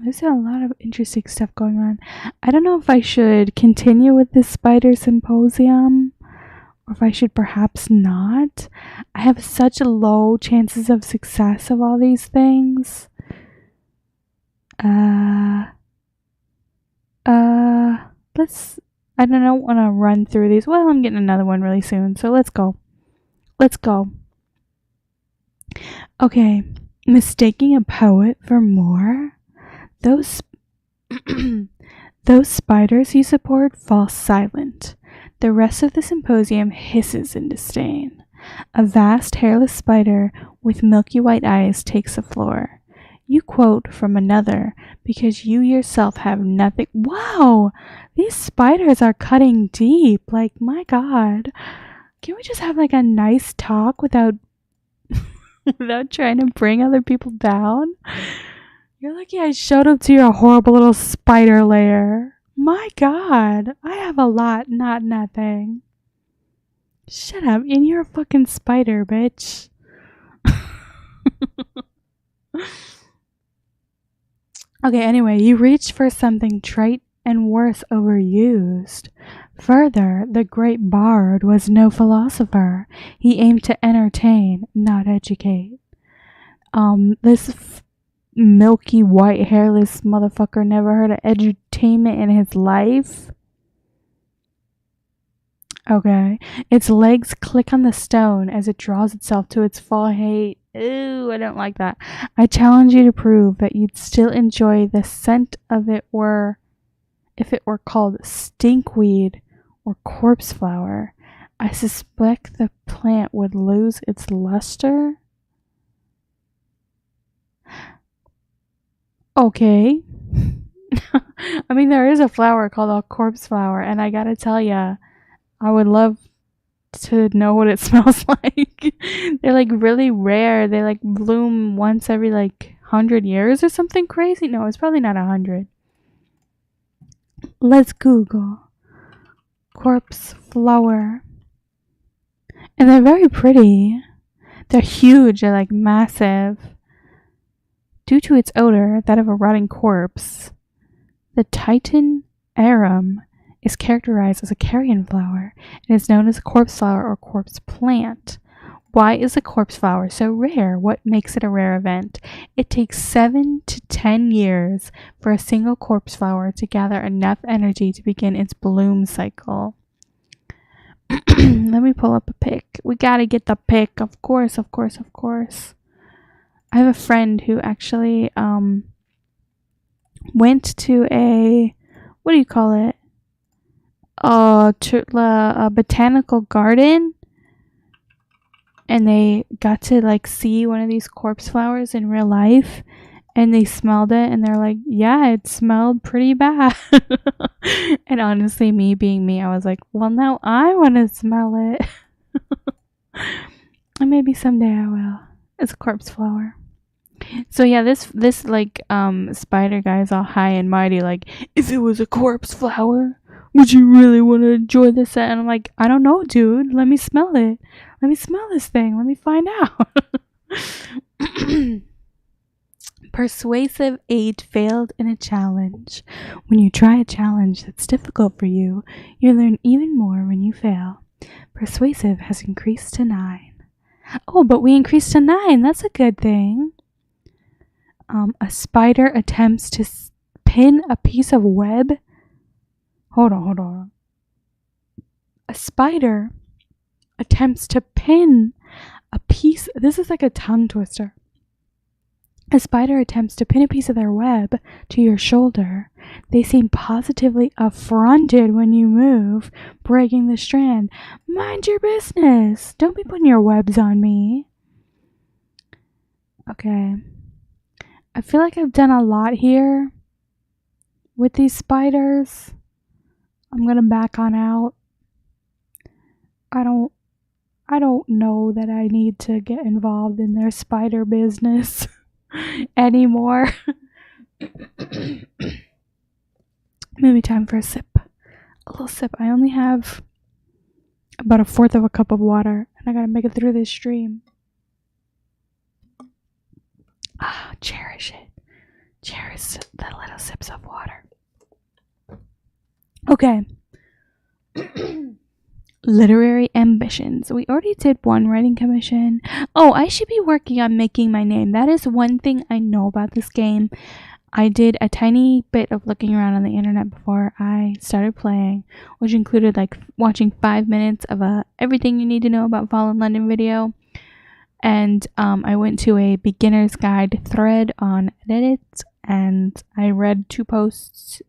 There's a lot of interesting stuff going on. I don't know if I should continue with this spider symposium or if I should perhaps not. I have such low chances of success of all these things. I don't want to run through these. Well, I'm getting another one really soon, so let's go. Okay, mistaking a poet for more? Those spiders you support fall silent. The rest of the symposium hisses in disdain. A vast hairless spider with milky white eyes takes the floor. You quote from another because you yourself have nothing. Wow, these spiders are cutting deep. Like, my God. Can we just have like a nice talk without trying to bring other people down? You're lucky I showed up to your horrible little spider lair. My God, I have a lot, not nothing. Shut up, and you're a fucking spider, bitch. Okay, anyway, you reached for something trite and worse overused. Further, the great bard was no philosopher. He aimed to entertain, not educate. This milky white hairless motherfucker never heard of edutainment in his life. Okay. Its legs click on the stone as it draws itself to its full height. Ooh, I don't like that. I challenge you to prove that you'd still enjoy the scent of it if it were called stinkweed or corpse flower. I suspect the plant would lose its luster. Okay. I mean, there is a flower called a corpse flower, and I gotta tell ya, I would love to know what it smells like. They're like really rare. They like bloom once every like 100 years or something crazy. No, it's probably not 100. Let's Google corpse flower. And they're very pretty. They're huge. They're like massive. Due to its odor, that of a rotting corpse, the Titan arum is characterized as a carrion flower and is known as a corpse flower or corpse plant. Why is a corpse flower so rare? What makes it a rare event? It takes 7 to 10 years for a single corpse flower to gather enough energy to begin its bloom cycle. Let me pull up a pic. We gotta get the pic, of course. I have a friend who actually went to a, what do you call it? A botanical garden, and they got to like see one of these corpse flowers in real life, and they smelled it, and they're like, yeah, it smelled pretty bad. And honestly, me being me, I was like, well, now I want to smell it. And maybe someday I will. It's a corpse flower. So yeah, this like spider guy is all high and mighty, like, if it was a corpse flower, would you really want to enjoy this? And I'm like, I don't know, dude. Let me smell it. Let me smell this thing. Let me find out. Persuasive 8 failed in a challenge. When you try a challenge that's difficult for you, you learn even more when you fail. Persuasive has increased to 9. Oh, but we increased to 9. That's a good thing. A spider attempts to pin a piece of web. Hold on. A spider attempts to pin a piece. This is like a tongue twister. A spider attempts to pin a piece of their web to your shoulder. They seem positively affronted when you move, breaking the strand. Mind your business. Don't be putting your webs on me. Okay. I feel like I've done a lot here with these spiders. I'm gonna back on out. I don't know that I need to get involved in their spider business anymore. Maybe time for a sip. A little sip. I only have about 1/4 of a cup of water, and I gotta make it through this stream. Ah, cherish it. Cherish the little sips of water. Okay. Literary ambitions. We already did one writing commission. Oh, I should be working on making my name. That is one thing I know about this game. I did a tiny bit of looking around on the internet before I started playing, which included like watching 5 minutes of a everything you need to know about Fallen London video. And I went to a beginner's guide thread on Reddit, and I read 2 posts,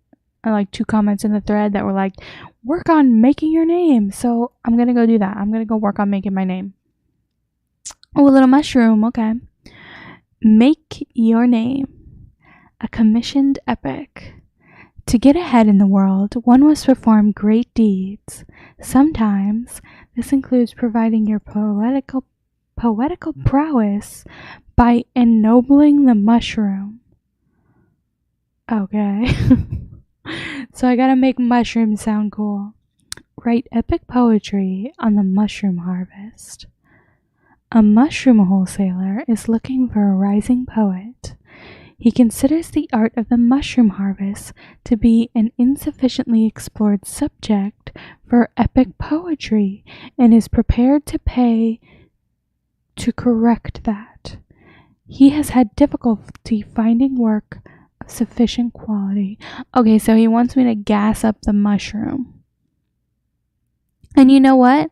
like 2 comments in the thread that were like, work on making your name. So I'm gonna go do that. I'm gonna go work on making my name. Oh, a little mushroom. Okay. Make your name. A commissioned epic. To get ahead in the world, one must perform great deeds. Sometimes this includes providing your poetical prowess by ennobling the mushroom. Okay. So I gotta make mushrooms sound cool. Write epic poetry on the mushroom harvest. A mushroom wholesaler is looking for a rising poet. He considers the art of the mushroom harvest to be an insufficiently explored subject for epic poetry and is prepared to pay to correct that. He has had difficulty finding work of sufficient quality. Okay, so he wants me to gas up the mushroom. And you know what?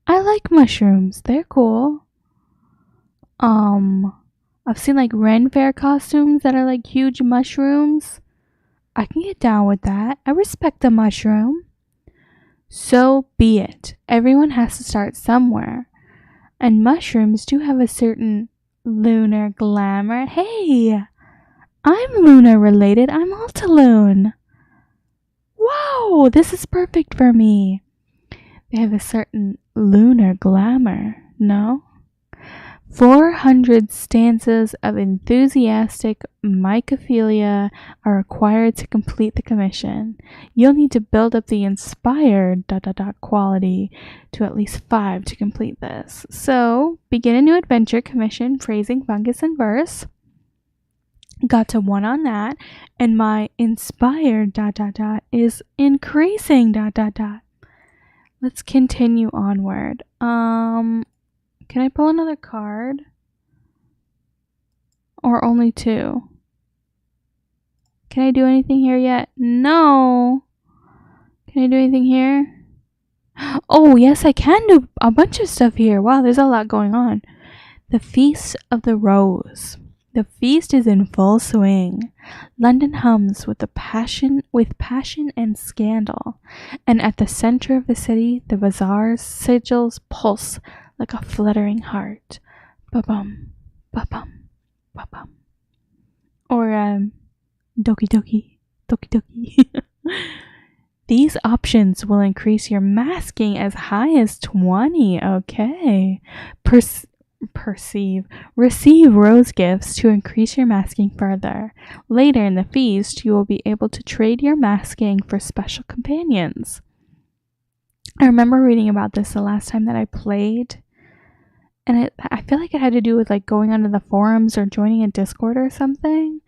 I like mushrooms. They're cool. I've seen like Ren Fair costumes that are like huge mushrooms. I can get down with that. I respect the mushroom. So be it. Everyone has to start somewhere. And mushrooms do have a certain lunar glamour. Hey! I'm lunar related. I'm Altaloon. Wow! This is perfect for me. They have a certain lunar glamour, no? 400 stanzas of enthusiastic mycophilia are required to complete the commission. You'll need to build up the inspired ... quality to at least 5 to complete this. So, begin a new adventure commission, phrasing, fungus, and verse. Got to 1 on that, and my inspired ... is increasing ... Let's continue onward. Can I pull another card? Or only 2? Can I do anything here yet? No. Can I do anything here? Oh, yes, I can do a bunch of stuff here. Wow, there's a lot going on. The Feast of the Rose. The feast is in full swing. London hums with passion and scandal. And at the center of the city, the bazaar's sigils pulse like a fluttering heart. Ba-bum, ba-bum, ba-bum. Or, doki doki, doki doki. These options will increase your masking as high as 20. Okay. Receive rose gifts to increase your masking further. Later in the feast, you will be able to trade your masking for special companions. I remember reading about this the last time that I played. And I feel like it had to do with like going onto the forums or joining a Discord or something.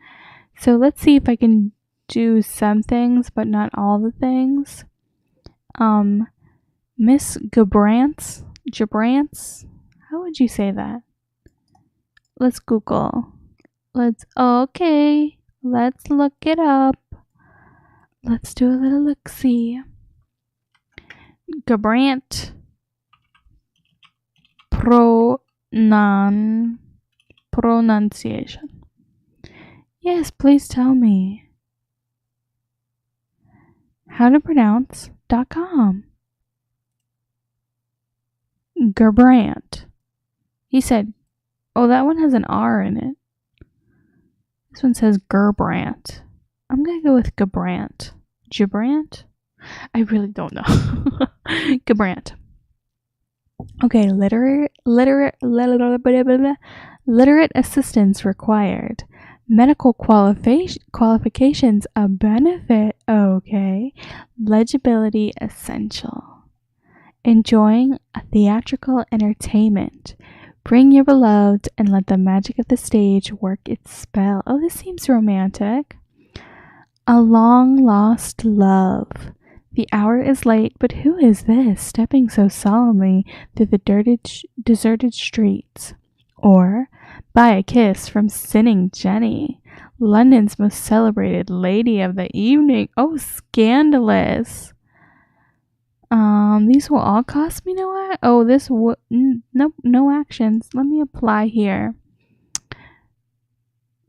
So let's see if I can do some things, but not all the things. Miss Jabrantz? How would you say that? Let's Google. Okay. Let's look it up. Let's do a little look-see. Gabrant pronunciation. Yes, please tell me. Howtopronounce.com. Gabrant. He said, oh, that one has an R in it. This one says Gerbrant. I'm going to go with Gabrant. Gibrant? I really don't know. Gabrant. Okay, literate assistance required. Medical qualifications a benefit. Okay. Legibility essential. Enjoying a theatrical entertainment. Bring your beloved and let the magic of the stage work its spell. Oh, this seems romantic. A long lost love. The hour is late, but who is this stepping so solemnly through the deserted streets? Or, buy a kiss from Sinning Jenny, London's most celebrated lady of the evening. Oh, scandalous. These will all cost me no actions. Let me apply here.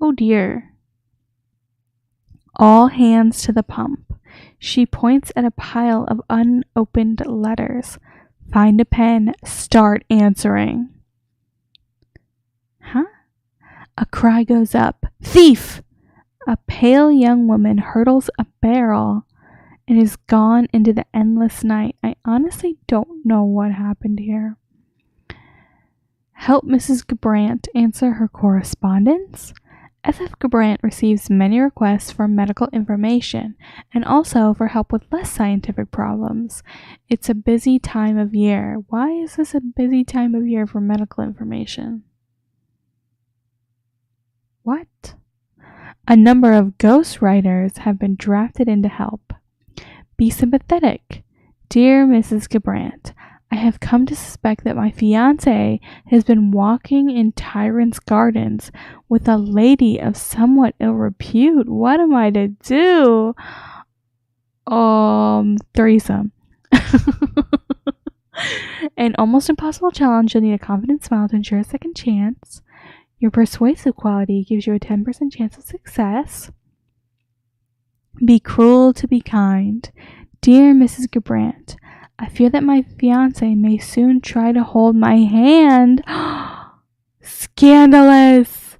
Oh dear. All hands to the pump. She points at a pile of unopened letters. Find a pen. Start answering. Huh? A cry goes up. Thief! A pale young woman hurdles a barrel and is gone into the endless night. I honestly don't know what happened here. Help Mrs. Gabrant answer her correspondence. F.F. Gabrant receives many requests for medical information and also for help with less scientific problems. It's a busy time of year. Why is this a busy time of year for medical information? What? A number of ghostwriters have been drafted in to help. Be sympathetic. Dear Mrs. Gabrant, I have come to suspect that my fiancé has been walking in Tyrant's Gardens with a lady of somewhat ill repute. What am I to do? Threesome. An almost impossible challenge. You'll need a confident smile to ensure a second chance. Your persuasive quality gives you a 10% chance of success. Be cruel to be kind. Dear Mrs. Gabrant, I fear that my fiancé may soon try to hold my hand. Scandalous!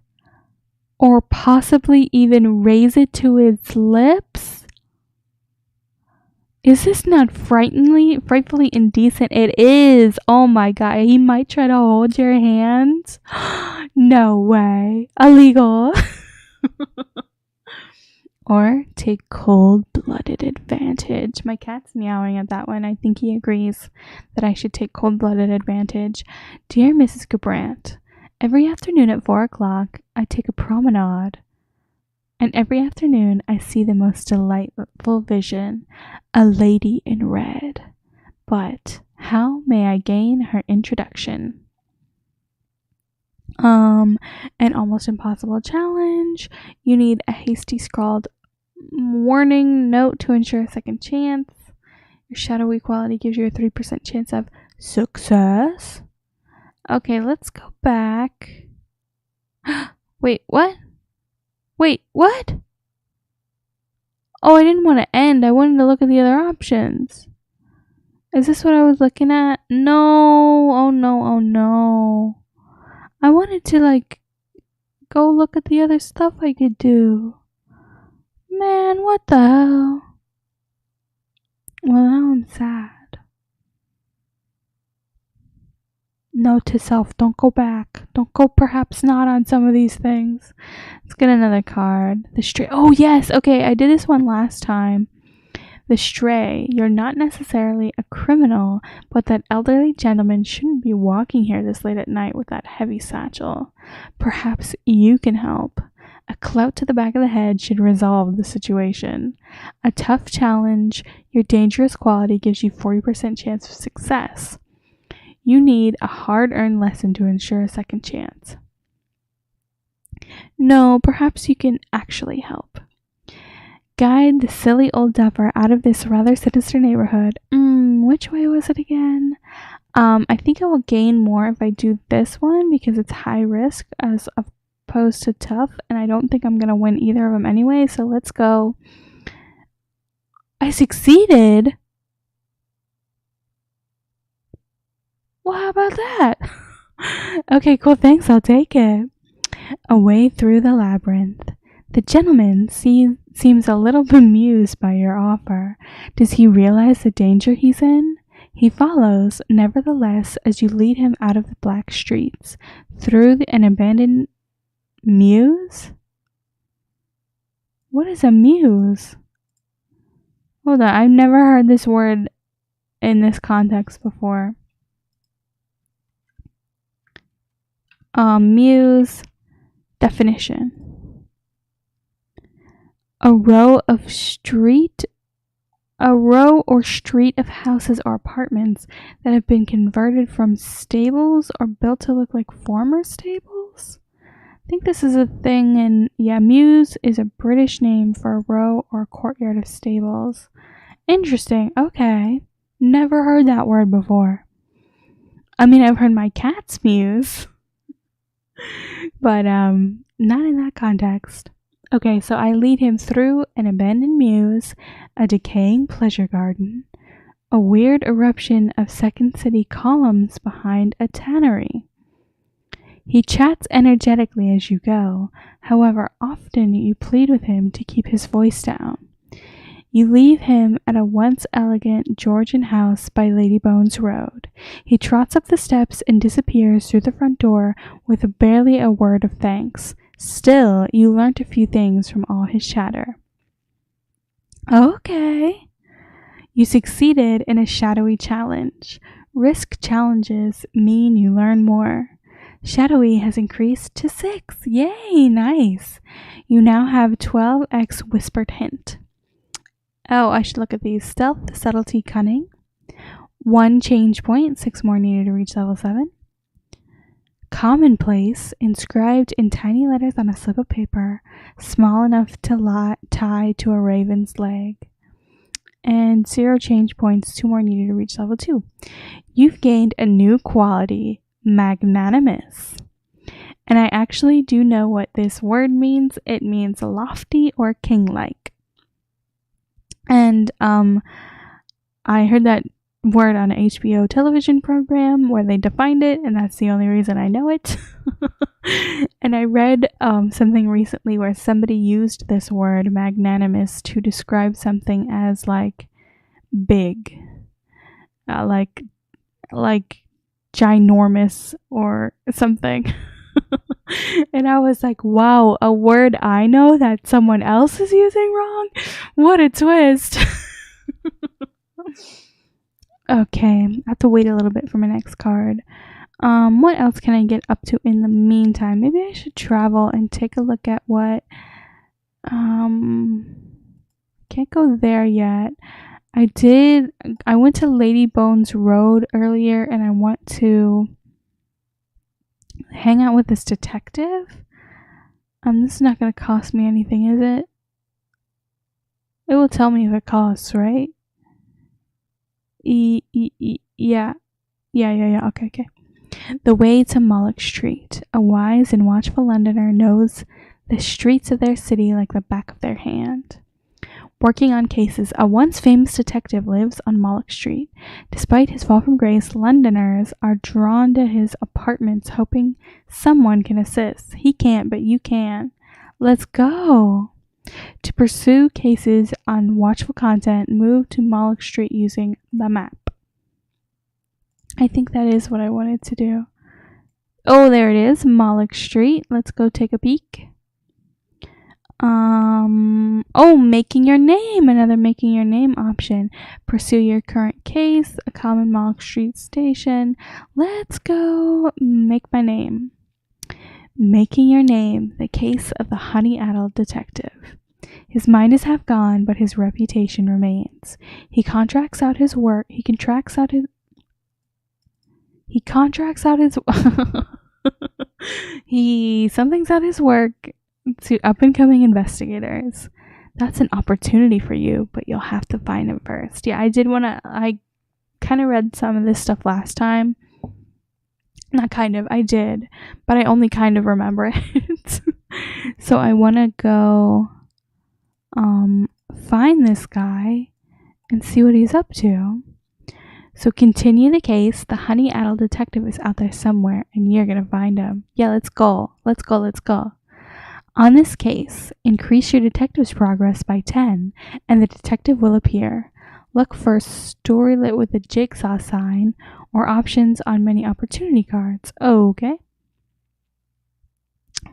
Or possibly even raise it to his lips? Is this not frightfully indecent? It is. Oh my god, he might try to hold your hand. No way. Illegal. Or take cold-blooded advantage. My cat's meowing at that one. I think he agrees that I should take cold-blooded advantage. Dear Mrs. Gabrant, every afternoon at 4 o'clock, I take a promenade. And every afternoon, I see the most delightful vision, a lady in red. But how may I gain her introduction? An almost impossible challenge. You need a hasty scrawled warning note to ensure a second chance. Your shadowy quality gives you a 3% chance of success. Okay, let's go back. Wait, what? Wait, what? Oh, I didn't want to end. I wanted to look at the other options. Is this what I was looking at? No. Oh, no. Oh, no. I wanted to, go look at the other stuff I could do. Man, what the hell? Well, now I'm sad. Note to self, don't go back. Don't go perhaps not on some of these things. Let's get another card. The Stray. Oh, yes. Okay, I did this one last time. The Stray. You're not necessarily a criminal, but that elderly gentleman shouldn't be walking here this late at night with that heavy satchel. Perhaps you can help. A clout to the back of the head should resolve the situation. A tough challenge. Your dangerous quality gives you 40% chance of success. You need a hard-earned lesson to ensure a second chance. No, perhaps you can actually help. Guide the silly old duffer out of this rather sinister neighborhood. which way was it again? I think I will gain more if I do this one because it's high risk as opposed to tough, and I don't think I'm gonna win either of them anyway, so let's go. I succeeded? Well, how about that? Okay, cool, thanks, I'll take it. Away through the labyrinth. The gentleman seems a little bemused by your offer. Does he realize the danger he's in? He follows, nevertheless, as you lead him out of the black streets, through an abandoned mews? What is a mews? Hold on, I've never heard this word in this context before. Mews definition. A row or street of houses or apartments that have been converted from stables or built to look like former stables. I think this is a thing, and yeah, mews is a British name for a row or courtyard of stables. Interesting. Okay. Never heard that word before. I mean, I've heard my cats mews, but not in that context. Okay, so I lead him through an abandoned mews, a decaying pleasure garden, a weird eruption of Second City columns behind a tannery. He chats energetically as you go, however, often you plead with him to keep his voice down. You leave him at a once elegant Georgian house by Ladybones Road. He trots up the steps and disappears through the front door with barely a word of thanks. Still, you learnt a few things from all his chatter. Okay. You succeeded in a shadowy challenge. Risk challenges mean you learn more. Shadowy has increased to 6. Yay, nice. You now have 12x whispered hint. Oh, I should look at these. Stealth, subtlety, cunning. 1 change point, 6 more needed to reach level 7. Commonplace, inscribed in tiny letters on a slip of paper, small enough to tie to a raven's leg. And 0 change points, 2 more needed to reach level 2. You've gained a new quality, magnanimous. And I actually do know what this word means. It means lofty or king-like. And I heard that word on an HBO television program where they defined it, and that's the only reason I know it. And I read something recently where somebody used this word magnanimous to describe something as like big, like ginormous or something. And I was like, wow, a word I know that someone else is using wrong? What a twist. Okay, I have to wait a little bit for my next card. What else can I get up to in the meantime? Maybe I should travel and take a look at what... can't go there yet. I went to Ladybones Road earlier, and I want to hang out with this detective. This is not going to cost me anything, is it? It will tell me if it costs, right? Yeah. Okay. The way to Moloch Street. A wise and watchful Londoner knows the streets of their city like the back of their hand. Working on cases, a once famous detective lives on Moloch Street. Despite his fall from grace, Londoners are drawn to his apartments, hoping someone can assist. He can't, but you can. Let's go. To pursue cases on watchful content, move to Moloch Street using the map. I think that is what I wanted to do. Oh, there it is, Moloch Street. Let's go take a peek. Making your name. Another making your name option. Pursue your current case. A common Moloch Street station. Let's go make my name. Making your name. The case of the honey-addled detective. His mind is half gone, but his reputation remains. Something's out his work to up-and-coming investigators. That's an opportunity for you, but you'll have to find him first. Yeah, I kind of read some of this stuff last time. Not kind of, I did, but I only kind of remember it. So I want to go find this guy and see what he's up to. So continue the case. The honey-addled detective is out there somewhere, and you're going to find him. Yeah, let's go. Let's go. Let's go. On this case, increase your detective's progress by 10, and the detective will appear. Look for story lit with a jigsaw sign or options on many opportunity cards. Okay.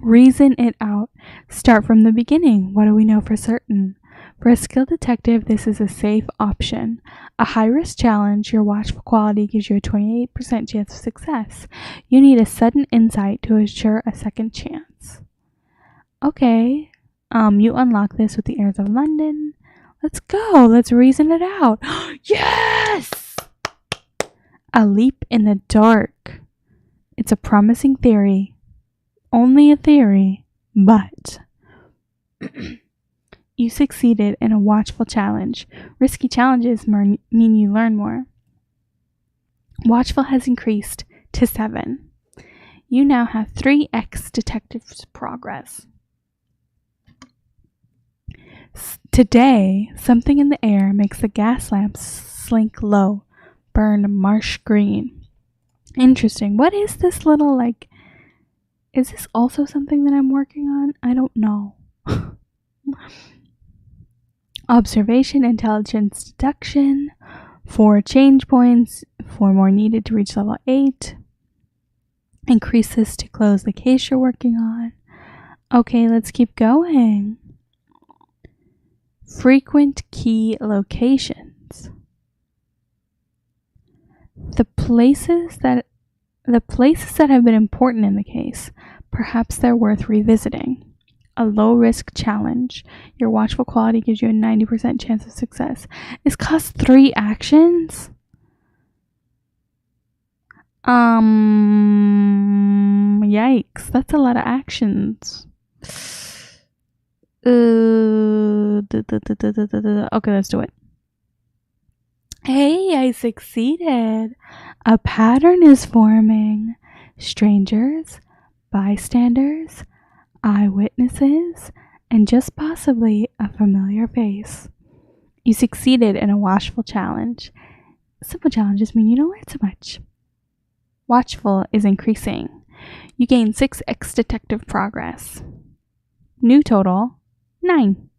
Reason it out. Start from the beginning. What do we know for certain? For a skilled detective, this is a safe option. A high-risk challenge, your watchful quality gives you a 28% chance of success. You need a sudden insight to assure a second chance. Okay. You unlock this with the heirs of London. Let's go. Let's reason it out. Yes! A leap in the dark. It's a promising theory. Only a theory, but you succeeded in a watchful challenge. Risky challenges mean you learn more. Watchful has increased to 7. You now have 3x detective's progress. Today, something in the air makes the gas lamps slink low, burn marsh green. Interesting. What is this little, like, is this also something that I'm working on? I don't know. Observation, intelligence, deduction. 4 change points. 4 more needed to reach level 8. Increase this to close the case you're working on. Okay, let's keep going. Frequent key locations. The places that have been important in the case, perhaps they're worth revisiting. A low-risk challenge. Your watchful quality gives you a 90% chance of success. This costs 3 actions? Yikes. That's a lot of actions. Okay, let's do it. Hey, I succeeded. A pattern is forming. Strangers, bystanders, eyewitnesses, and just possibly a familiar face. You succeeded in a watchful challenge. Simple challenges mean you don't learn so much. Watchful is increasing. You gain 6x detective progress. New total, 9.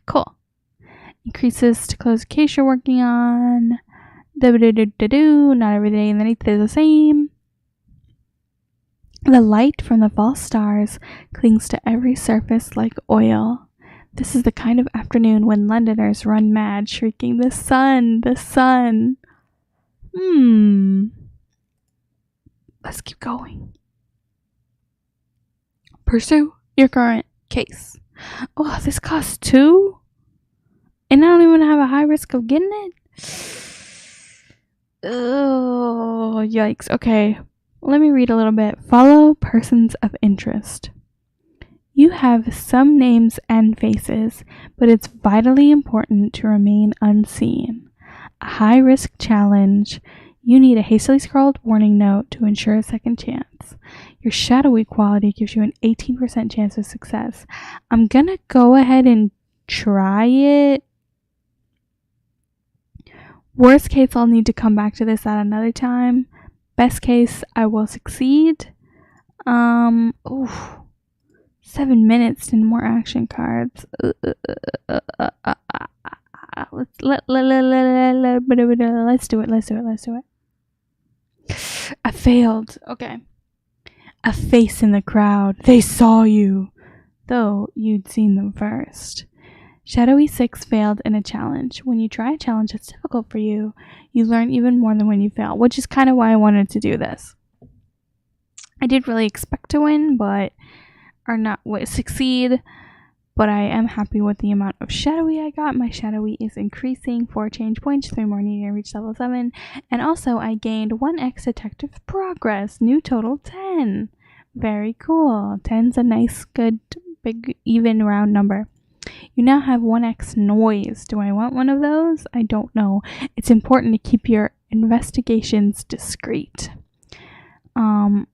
Cool. Increases to close the case you're working on. Not every day underneath is the same. The light from the false stars clings to every surface like oil. This is the kind of afternoon when Londoners run mad, shrieking, "The sun! The sun!" Let's keep going. Pursue your current case. Oh, this costs 2? And I don't even have a high risk of getting it? Oh, yikes. Okay, let me read a little bit. Follow persons of interest. You have some names and faces, but it's vitally important to remain unseen. A high-risk challenge. You need a hastily scrawled warning note to ensure a second chance. Your shadowy quality gives you an 18% chance of success. I'm gonna go ahead and try it. Worst case, I'll need to come back to this at another time. Best case, I will succeed. 7 minutes, 10 more action cards. Let's do it. I failed. Okay. A face in the crowd. They saw you, though you'd seen them first. Shadowy 6 failed in a challenge. When you try a challenge that's difficult for you, you learn even more than when you fail, which is kind of why I wanted to do this. I did really expect to win, succeed, but I am happy with the amount of shadowy I got. My shadowy is increasing. 4 change points, 3 more needed to reach level 7. And also I gained 1x detective progress. New total 10. Very cool. 10's a nice, good, big, even round number. You now have 1x noise. Do I want one of those? I don't know. It's important to keep your investigations discreet. What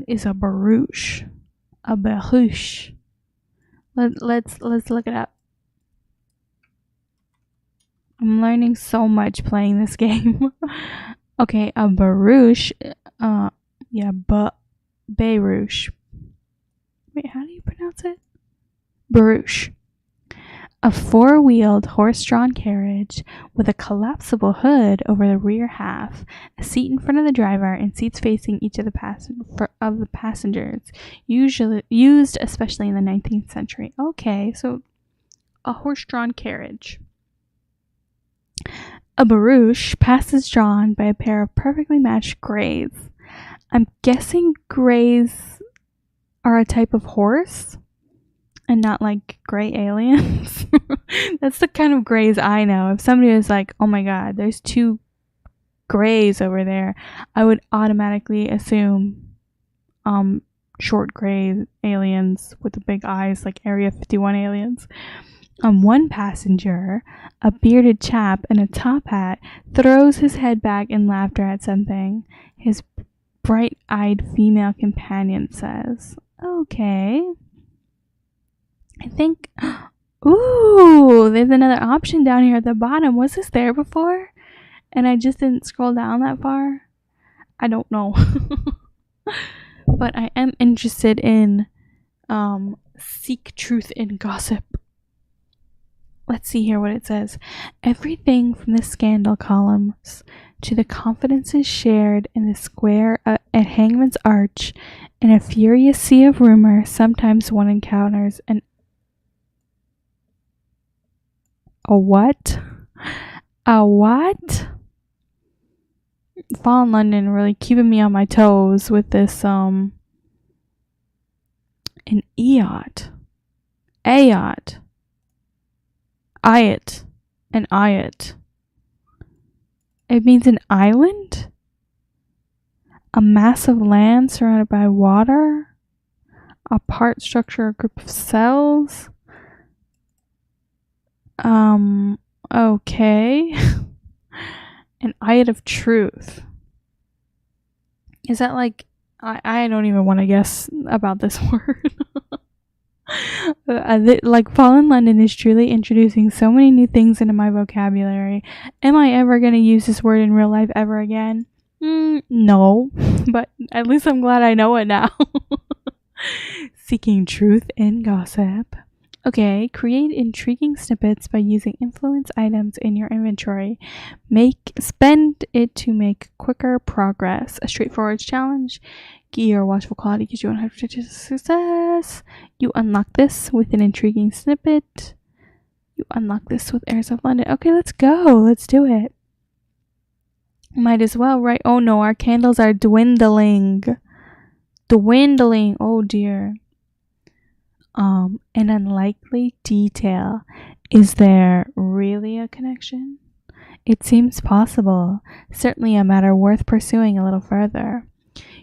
is a barouche? A barouche. Let's look it up. I'm learning so much playing this game. Okay, a barouche. Barouche. Wait, how do you pronounce it? Barouche. A four-wheeled, horse-drawn carriage with a collapsible hood over the rear half, a seat in front of the driver, and seats facing each of the passengers, usually used especially in the 19th century. Okay, so a horse-drawn carriage. A barouche passes drawn by a pair of perfectly matched greys. I'm guessing greys are a type of horse and not like gray aliens. That's the kind of greys I know. If somebody was like, oh my god, there's two greys over there, I would automatically assume short gray aliens with the big eyes, like Area 51 aliens. One passenger, a bearded chap in a top hat, throws his head back in laughter at something. His bright-eyed female companion says, okay. I think, ooh, there's another option down here at the bottom. Was this there before? And I just didn't scroll down that far? I don't know. But I am interested in seek truth in gossip. Let's see here what it says. Everything from the scandal columns to the confidences shared in the square at Hangman's Arch, in a furious sea of rumor, sometimes one encounters a what? A what? Fall in London really keeping me on my toes with this, an EOT. AOT. IOT. An IOT. It means an island? A mass of land surrounded by water? A part, structure, or group of cells? Okay. An IOT of truth. Is that like, I don't even want to guess about this word. Like, Fall in London is truly introducing so many new things into my vocabulary. Am I ever going to use this word in real life ever again? No. But at least I'm glad I know it now. Seeking truth in gossip. Okay, create intriguing snippets by using influence items in your inventory. Spend it to make quicker progress. A straightforward challenge. Your watchful quality gives you 100% success. You unlock this with an intriguing snippet. You unlock this with Airs of London. Okay, let's go. Let's do it. Might as well, right? Oh no, our candles are dwindling. Dwindling. Oh dear. An unlikely detail. Is there really a connection? It seems possible. Certainly a matter worth pursuing a little further.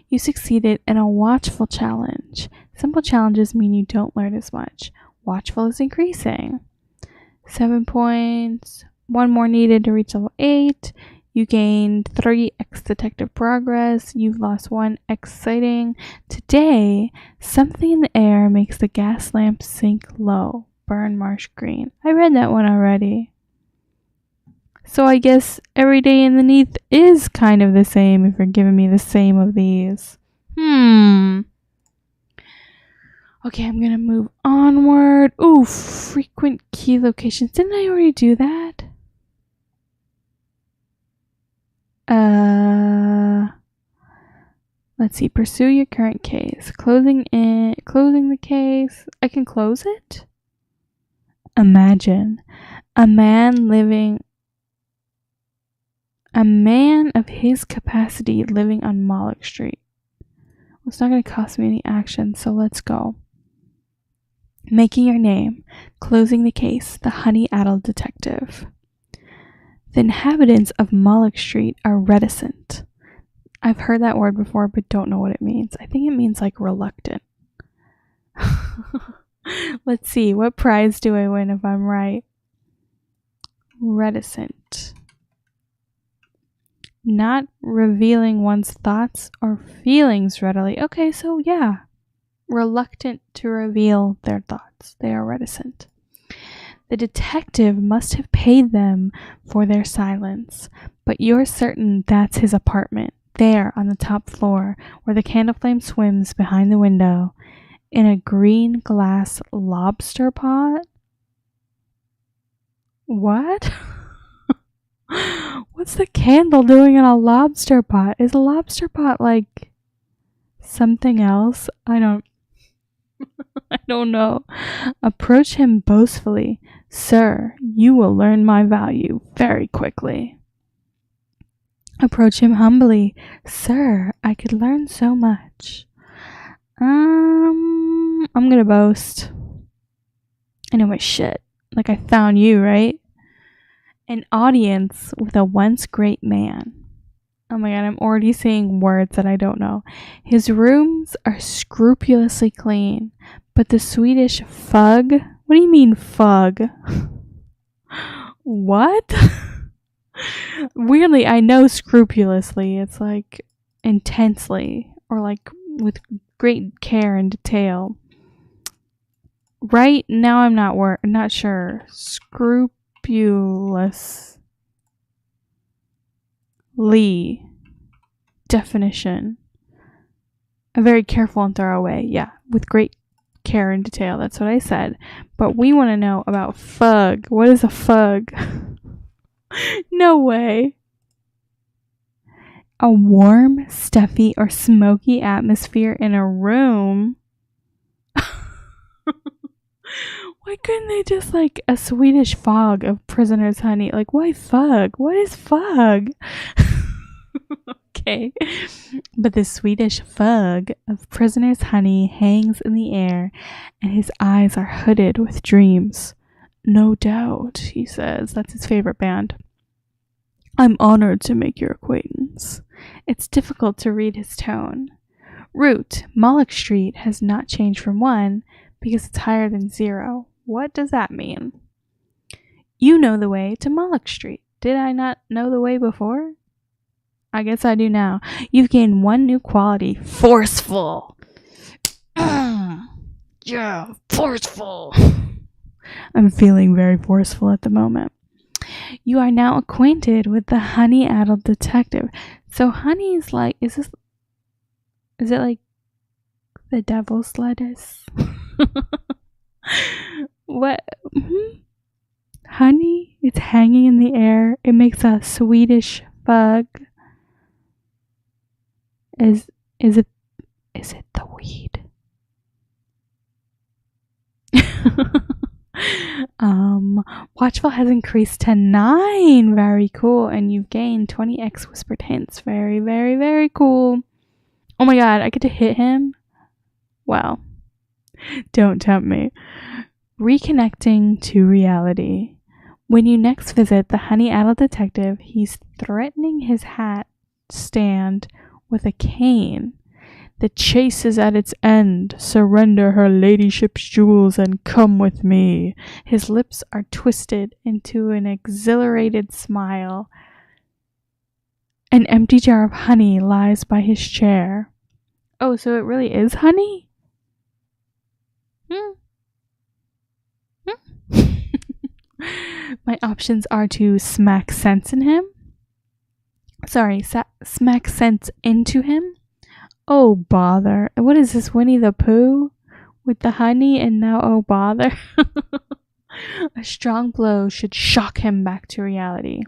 You succeeded in a watchful challenge. Simple challenges mean you don't learn as much. Watchful is increasing. 7 points. 1 more needed to reach level 8. You gained 3x detective progress. You've lost 1x sighting. Today, something in the air makes the gas lamp sink low. Burn marsh green. I read that one already. So I guess every day in the Neath is kind of the same if you're giving me the same of these. Okay, I'm gonna move onward. Ooh, frequent key locations. Didn't I already do that? Let's see. Pursue your current case. Closing the case. I can close it? Imagine a man of his capacity living on Moloch Street. Well, it's not going to cost me any action, so let's go. Making your name. Closing the case. The honey-addled detective. The inhabitants of Moloch Street are reticent. I've heard that word before, but don't know what it means. I think it means like reluctant. Let's see. What prize do I win if I'm right? Reticent. Not revealing one's thoughts or feelings readily. Okay, so yeah. Reluctant to reveal their thoughts. They are reticent. The detective must have paid them for their silence, but you're certain that's his apartment, there on the top floor, where the candle flame swims behind the window, in a green glass lobster pot? What? What's the candle doing in a lobster pot? Is a lobster pot like something else? I don't know. Approach him boastfully. Sir, you will learn my value very quickly. Approach him humbly. Sir, I could learn so much. I'm gonna boast. I know my shit. Like I found you, right? An audience with a once great man. Oh my god, I'm already seeing words that I don't know. His rooms are scrupulously clean, but the Swedish fug? What do you mean fug? What? Weirdly, I know scrupulously. It's like intensely or like with great care and detail. Right now, I'm not sure. Scrupulously. Definition. A very careful and thorough way. Yeah, with great care and detail. That's what I said. But we want to know about fug. What is a fug? No way. A warm, stuffy, or smoky atmosphere in a room. Why couldn't they just like a Swedish fog of prisoner's honey? Like, why fug? What is fug? Okay. But the Swedish fug of prisoner's honey hangs in the air, and his eyes are hooded with dreams. No doubt, he says. That's his favorite band. I'm honored to make your acquaintance. It's difficult to read his tone. Route, Moloch Street, has not changed from 1 because it's higher than 0. What does that mean? You know the way to Moloch Street. Did I not know the way before? I guess I do now. You've gained 1 new quality. Forceful. Yeah, forceful. I'm feeling very forceful at the moment. You are now acquainted with the honey-addled detective. So honey is like, is it like the devil's lettuce? What? Honey? It's hanging in the air. It makes a Swedish fug. Is it the weed? Watchful has increased to 9. Very cool. And you've gained 20x whispered hints. Very, very, very cool. Oh my god, I get to hit him? Wow. Don't tempt me. Reconnecting to reality. When you next visit the honey-addled detective, he's threatening his hat stand with a cane. The chase is at its end. Surrender her ladyship's jewels and come with me. His lips are twisted into an exhilarated smile. An empty jar of honey lies by his chair. Oh, so it really is honey? My options are to smack sense in him. Smack sense into him. Oh, bother. What is this, Winnie the Pooh? With the honey and now, oh, bother. A strong blow should shock him back to reality.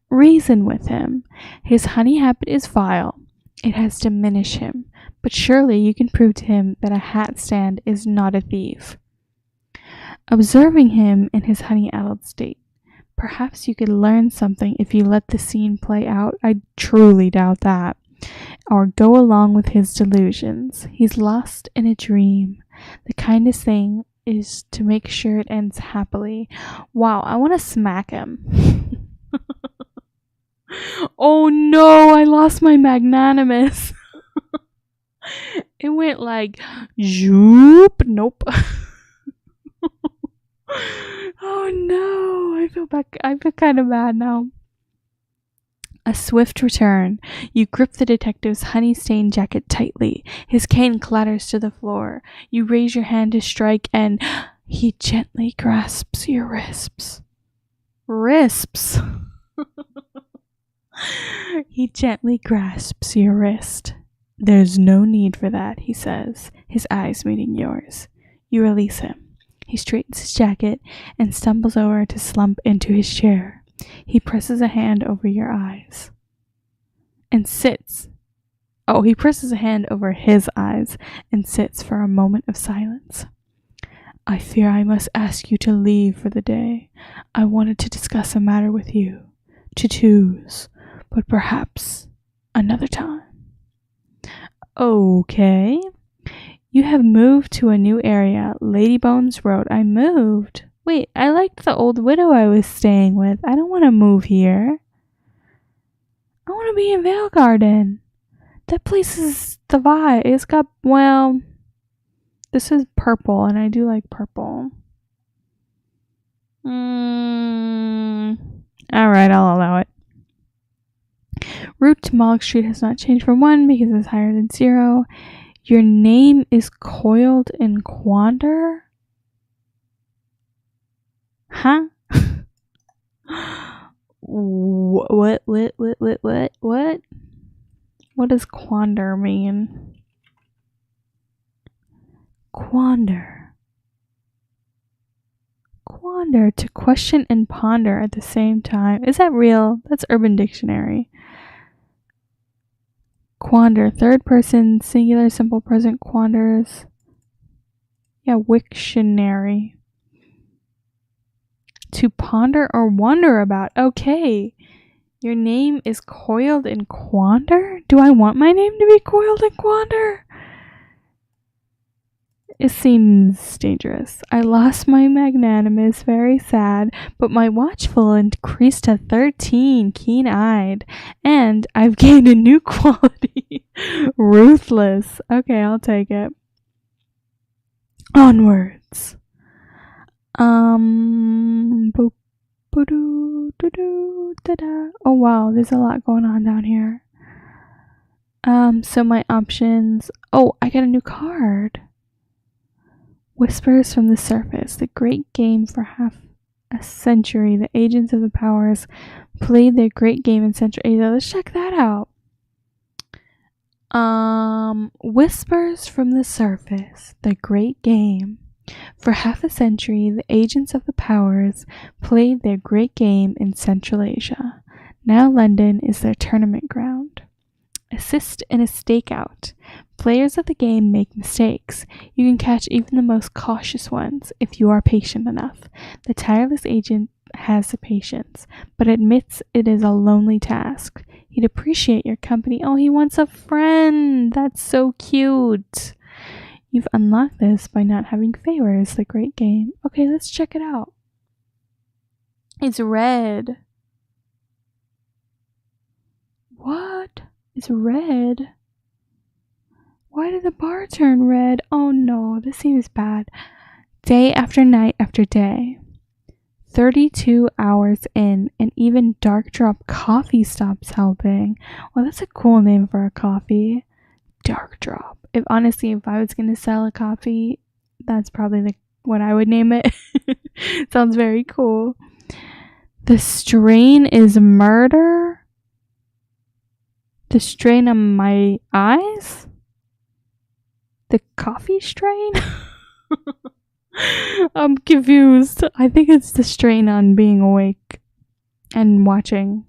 Reason with him. His honey habit is vile. It has diminished him. But surely you can prove to him that a hat stand is not a thief. Observing him in his honey-addled state. Perhaps you could learn something if you let the scene play out. I truly doubt that. Or go along with his delusions. He's lost in a dream. The kindest thing is to make sure it ends happily. Wow, I want to smack him. Oh no, I lost my magnanimous. It went like, zoop. Nope. Oh no, I feel kind of bad now. A swift return. You grip the detective's honey-stained jacket tightly. His cane clatters to the floor. You raise your hand to strike, and he gently grasps your wrists. Wrists. He gently grasps your wrist. There's no need for that, he says, his eyes meeting yours. You release him. He straightens his jacket and stumbles over to slump into his chair. He presses a hand over your eyes and sits. Oh, he presses a hand over his eyes and sits for a moment of silence. I fear I must ask you to leave for the day. I wanted to discuss a matter with you. To twos, but perhaps another time. Okay. You have moved to a new area, Ladybones Road. I moved. Wait, I liked the old widow I was staying with. I don't want to move here. I want to be in Vale Garden. That place is the vibe. It's got, well, this is purple, and I do like purple. Alright, I'll allow it. Route to Moloch Street has not changed for 1 because it's higher than 0. Your name is coiled in quander? Huh? What? What does quander mean? Quander. Quander, to question and ponder at the same time. Is that real? That's Urban Dictionary. Quander, third person, singular, simple present, quanders. Yeah, Wiktionary. To ponder or wonder about. Okay. Your name is coiled in quander? Do I want my name to be coiled in quander? It seems dangerous. I lost my magnanimous, very sad, but my watchful increased to 13, keen-eyed, and I've gained a new quality, ruthless. Okay, I'll take it. Onwards. Boop, doo doo da da. Oh wow, there's a lot going on down here. So my options. Oh, I got a new card. Whispers from the Surface, the great game for half a century. The agents of the powers played their great game in Central Asia. Let's check that out. Whispers from the Surface, the great game. For half a century, the agents of the powers played their great game in Central Asia. Now London is their tournament ground. Assist in a stakeout. Players of the game make mistakes. You can catch even the most cautious ones if you are patient enough. The tireless agent has the patience, but admits it is a lonely task. He'd appreciate your company. Oh, he wants a friend. That's so cute. You've unlocked this by not having favors. The great game. Okay, let's check it out. It's red. What? It's red. Why did the bar turn red? Oh no, this seems bad. Day after night after day. 32 hours in, and even Dark Drop Coffee stops helping. Well, that's a cool name for a coffee. Dark Drop. If I was going to sell a coffee, that's probably what I would name it. Sounds very cool. The strain is murder. The strain on my eyes? The coffee strain? I'm confused. I think it's the strain on being awake and watching.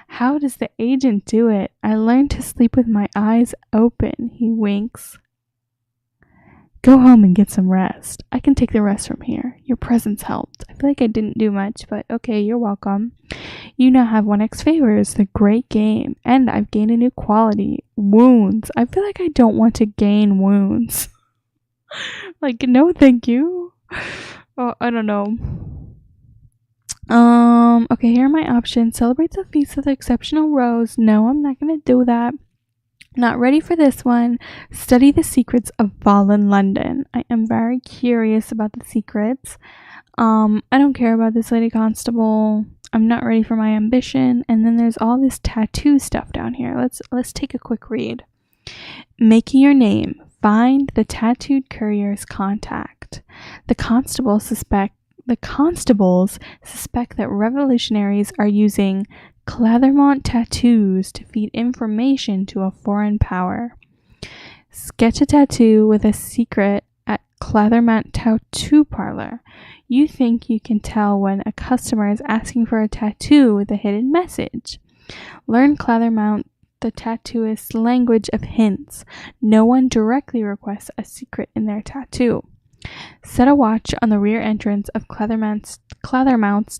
How does the agent do it? I learned to sleep with my eyes open. He winks. Go home and get some rest. I can take the rest from here. Your presence helped. I feel like I didn't do much, but okay, you're welcome. You now have 1x favors, the great game, and I've gained a new quality, wounds. I feel like I don't want to gain wounds. No thank you. Oh, I don't know. Okay, here are my options. Celebrate the feast of the exceptional rose. No, I'm not gonna do that. Not ready for this one. Study the secrets of fallen London. I am very curious about the secrets. I don't care about this lady constable. I'm not ready for my ambition. And then there's all this tattoo stuff down here. Let's take a quick read. Making your name. Find the tattooed courier's contact. The constables suspect that revolutionaries are using Clathermont tattoos to feed information to a foreign power. Sketch a tattoo with a secret at Clathermont Tattoo Parlor. You think you can tell when a customer is asking for a tattoo with a hidden message. Learn Clathermont the tattooist's language of hints. No one directly requests a secret in their tattoo. Set a watch on the rear entrance of Clathermount's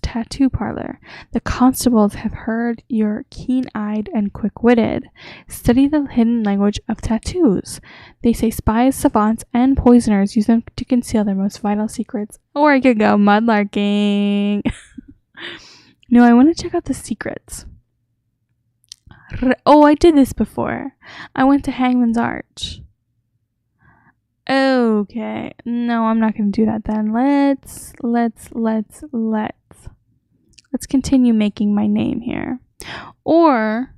tattoo parlor. The constables have heard you're keen-eyed and quick-witted. Study the hidden language of tattoos. They say spies, savants, and poisoners use them to conceal their most vital secrets. Or I could go mudlarking. No, I want to check out the secrets. Oh, I did this before. I went to Hangman's Arch. Okay. No, I'm not going to do that then. Let's continue making my name here. Or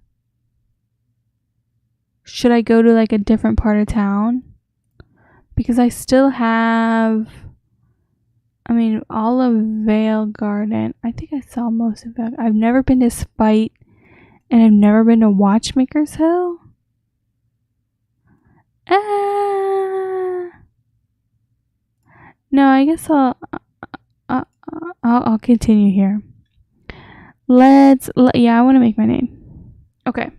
should I go to like a different part of town? Because I still have, all of Vale Garden. I think I saw most of it. I've never been to Spite, and I've never been to Watchmaker's Hill. No, I guess I'll continue here. I want to make my name. Okay.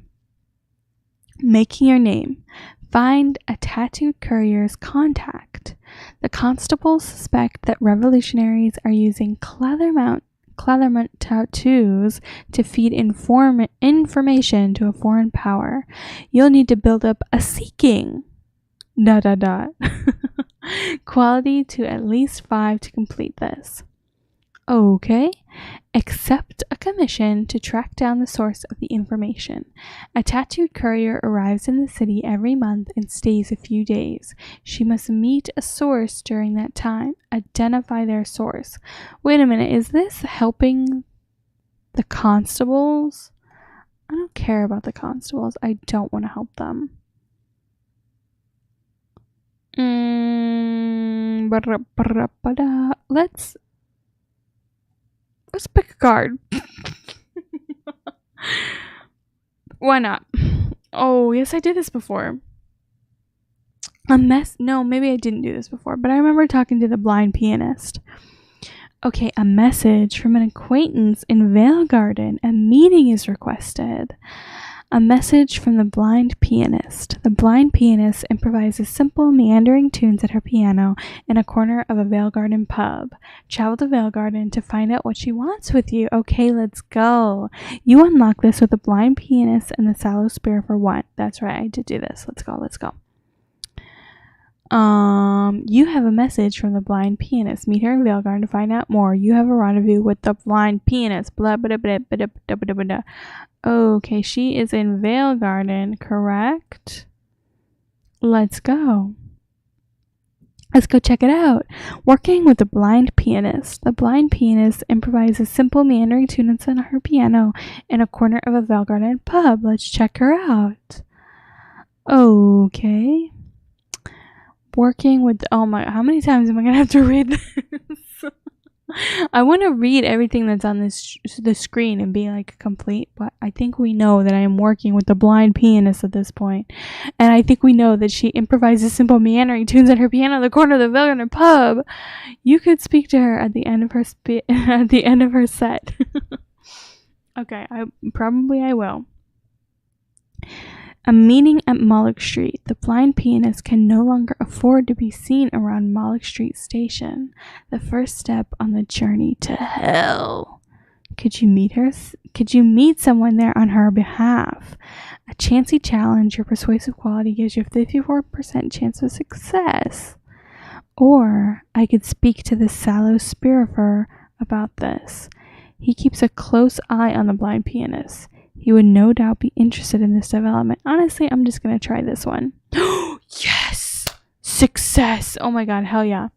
Making your name. Find a tattooed courier's contact. The constables suspect that revolutionaries are using Clathermont tattoos to feed information to a foreign power. You'll need to build up a seeking. ... Quality to at least 5 to complete this. Okay. Accept a commission to track down the source of the information. A tattooed courier arrives in the city every month and stays a few days. She must meet a source during that time. Identify their source. Wait a minute, is this helping the constables? I don't care about the constables. I don't want to help them. Let's pick a card. Why not? Oh, yes, I did this before. No, maybe I didn't do this before, but I remember talking to the blind pianist. Okay, a message from an acquaintance in Vale Garden. A meeting is requested. A message from the blind pianist. The blind pianist improvises simple, meandering tunes at her piano in a corner of a Vale Garden pub. Travel to Vale Garden to find out what she wants with you. Okay, let's go. You unlock this with the blind pianist and the sallow spear for 1. That's right, I did do this. Let's go. You have a message from the blind pianist. Meet her in Vale Garden to find out more. You have a rendezvous with the blind pianist. Blah, blah, blah, blah, blah, blah, blah, blah. Okay, she is in Vale Garden, correct? Let's go. Let's go check it out. Working with the blind pianist. The blind pianist improvises simple meandering tunes on her piano in a corner of a Vale Garden pub. Let's check her out. Okay. Working with, how many times am I going to have to read this? I want to read everything that's on the screen and be like complete, but I think we know that I am working with the blind pianist at this point. And I think we know that she improvises simple meandering tunes on her piano in the corner of the Vale Garden pub. You could speak to her at the end of her set. Okay, I will. A meeting at Moloch Street. The blind pianist can no longer afford to be seen around Moloch Street Station. The first step on the journey to hell. Could you meet her? Could you meet someone there on her behalf? A chancy challenge. Your persuasive quality gives you a 54% chance of success. Or I could speak to the sallow spearifer about this. He keeps a close eye on the blind pianist. He would no doubt be interested in this development. Honestly, I'm just going to try this one. Yes! Success! Oh my god, hell yeah.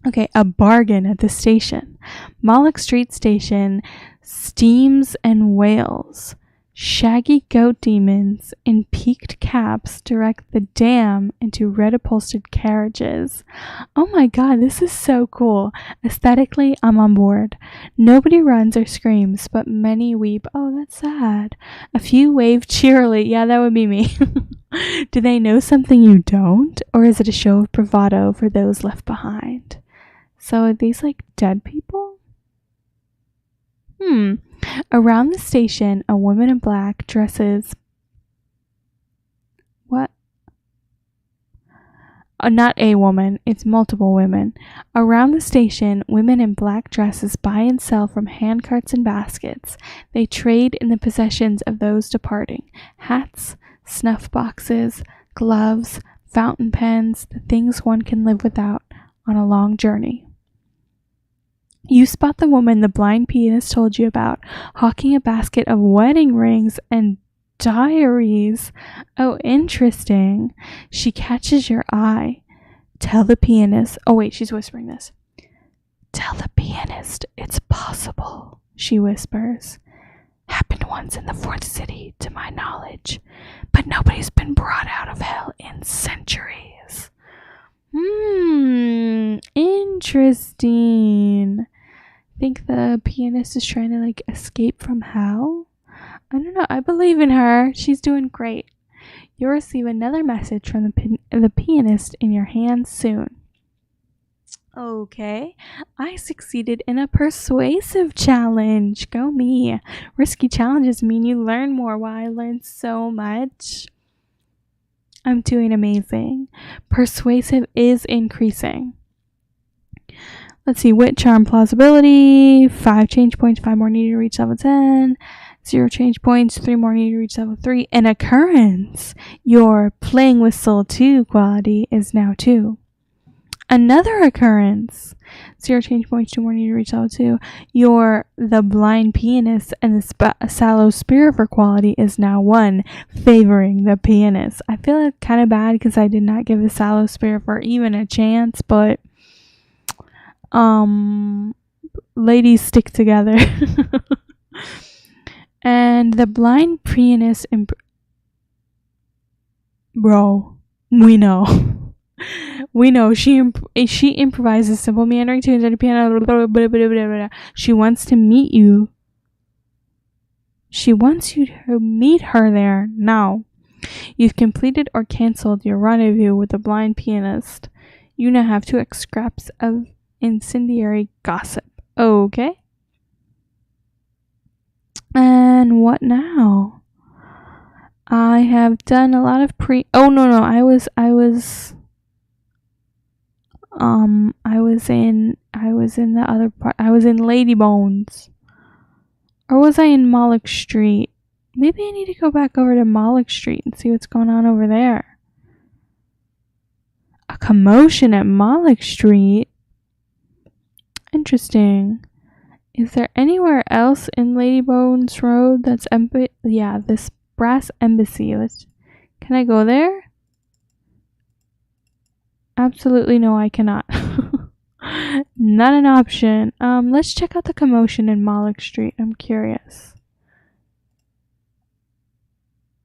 Okay, a bargain at the station. Moloch Street Station steams and wails. Shaggy goat demons in peaked caps direct the dam into red upholstered carriages. Oh my god, this is so cool. Aesthetically, I'm on board. Nobody runs or screams, but many weep. Oh, that's sad. A few wave cheerily. Yeah, that would be me. Do they know something you don't? Or is it a show of bravado for those left behind? So are these like dead people? Around the station, a woman in black dresses. What? Not a woman, it's multiple women. Around the station, women in black dresses buy and sell from handcarts and baskets. They trade in the possessions of those departing: hats, snuff boxes, gloves, fountain pens, the things one can live without on a long journey. You spot the woman the blind pianist told you about, hawking a basket of wedding rings and diaries. Oh, interesting. She catches your eye. Tell the pianist. Oh, wait, she's whispering this. Tell the pianist it's possible, she whispers. Happened once in the fourth city, to my knowledge, but nobody's been brought out of hell in centuries. Interesting. Think the pianist is trying to like escape from hell? I don't know. I believe in her. She's doing great. You'll receive another message from the pianist in your hands soon. Okay, I succeeded in a persuasive challenge. Go me. Risky challenges mean you learn more. Wow, I learned so much. I'm doing amazing. Persuasive is increasing. Let's see, wit, charm, plausibility, 5 change points, 5 more needed to reach level 10, 0 change points, 3 more needed to reach level 3. An occurrence, your playing with soul 2 quality is now 2. Another occurrence, 0 change points, 2 more needed to reach level 2. Your the blind pianist and the sallow spirit quality is now 1, favoring the pianist. I feel like kind of bad because I did not give the sallow spirit even a chance, but ladies stick together. And the blind pianist bro, we know she improvises simple meandering tunes at a piano. She wants to meet you. She wants you to meet her there now. You've completed or cancelled your rendezvous with the blind pianist. You now have 2 scraps of incendiary gossip. Okay. And what now? I have done a lot of I was in the other part. I was in Lady Bones. Or was I in Moloch Street? Maybe I need to go back over to Moloch Street and see what's going on over there. A commotion at Moloch Street? Interesting. Is there anywhere else in Lady Bones Road that's this brass embassy. Can I go there? Absolutely no, I cannot. Not an option. Let's check out the commotion in Moloch Street. I'm curious.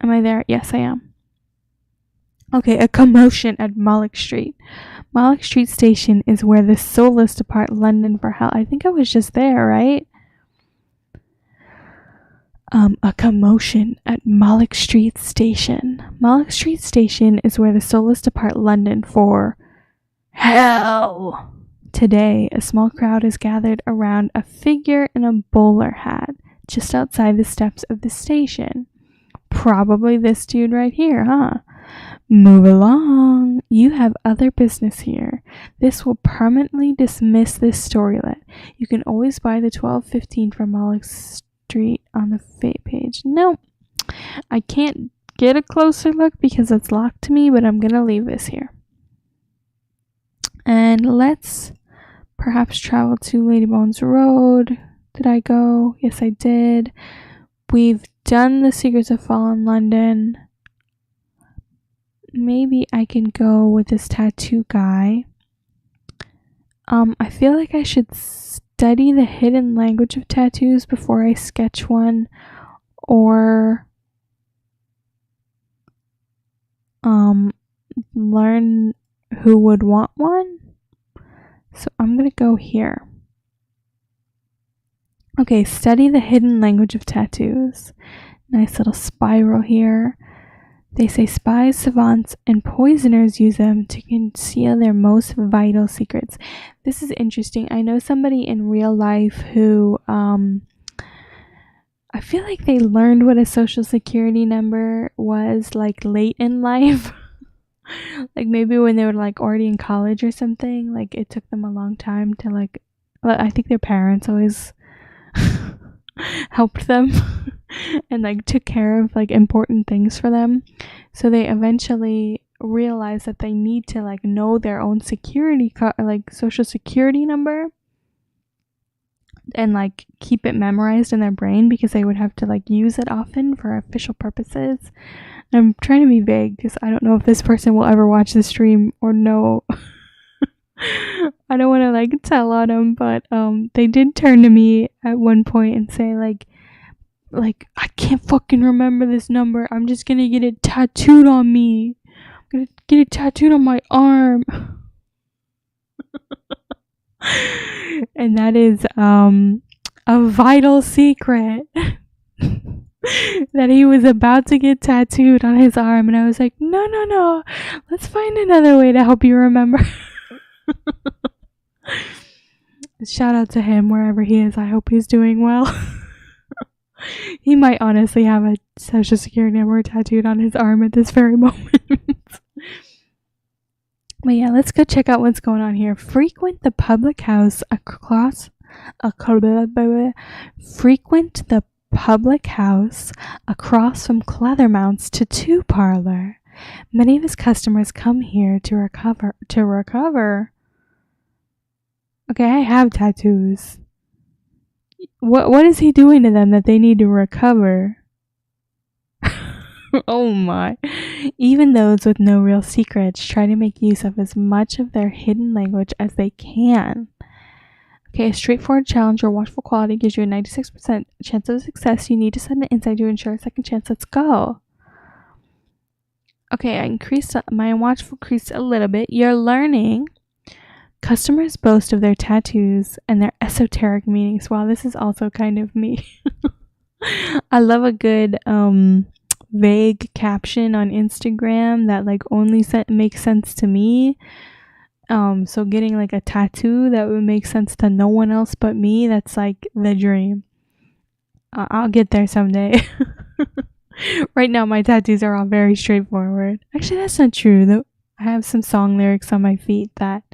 Am I there? Yes, I am. Okay, a commotion at Moloch Street. Moloch Street Station is where the soulless depart London for hell. I think I was just there, right? A commotion at Moloch Street Station. Moloch Street Station is where the soulless depart London for hell. Today, a small crowd is gathered around a figure in a bowler hat just outside the steps of the station. Probably this dude right here, huh? Move along. You have other business here. This will permanently dismiss this storylet. You can always buy the 12.15 from Moloch Street on the fate page. Nope. I can't get a closer look because it's locked to me, but I'm going to leave this here. And let's perhaps travel to Lady Bones Road. Did I go? Yes, I did. We've done the Secrets of Fallen London. Maybe I can go with this tattoo guy. I feel like I should study the hidden language of tattoos before I sketch one, or learn who would want one. So I'm gonna go here. Okay, study the hidden language of tattoos. Nice little spiral here. They say spies, savants, and poisoners use them to conceal their most vital secrets. This is interesting. I know somebody in real life who, I feel like they learned what a social security number was like late in life. Like maybe when they were like already in college or something. Like it took them a long time to like, well, I think their parents always helped them and like took care of like important things for them, so they eventually realized that they need to like know their own like social security number, and like keep it memorized in their brain because they would have to like use it often for official purposes. I'm trying to be vague because I don't know if this person will ever watch the stream or know. I don't want to like tell on them, but they did turn to me at one point and say like I can't fucking remember this number. I'm just gonna get it tattooed on me. I'm gonna get it tattooed on my arm. And that is a vital secret that he was about to get tattooed on his arm, and I was like, no, let's find another way to help you remember. Shout out to him wherever he is. I hope he's doing well. He might honestly have a social security number tattooed on his arm at this very moment. But yeah, let's go check out what's going on here. Frequent the public house across from Clathermount's Tattoo Parlor. Many of his customers come here to recover. Okay, I have tattoos. What is he doing to them that they need to recover? Oh my. Even those with no real secrets try to make use of as much of their hidden language as they can. Okay, a straightforward challenge or watchful quality gives you a 96% chance of success. You need to set an insight to ensure a second chance. Let's go. Okay, I increased my watchful increased a little bit. You're learning. Customers boast of their tattoos and their esoteric meanings. Wow, this is also kind of me. I love a good vague caption on Instagram that like only makes sense to me. So getting like a tattoo that would make sense to no one else but me, that's like the dream. I'll get there someday. Right now my tattoos are all very straightforward. Actually, that's not true though. I have some song lyrics on my feet that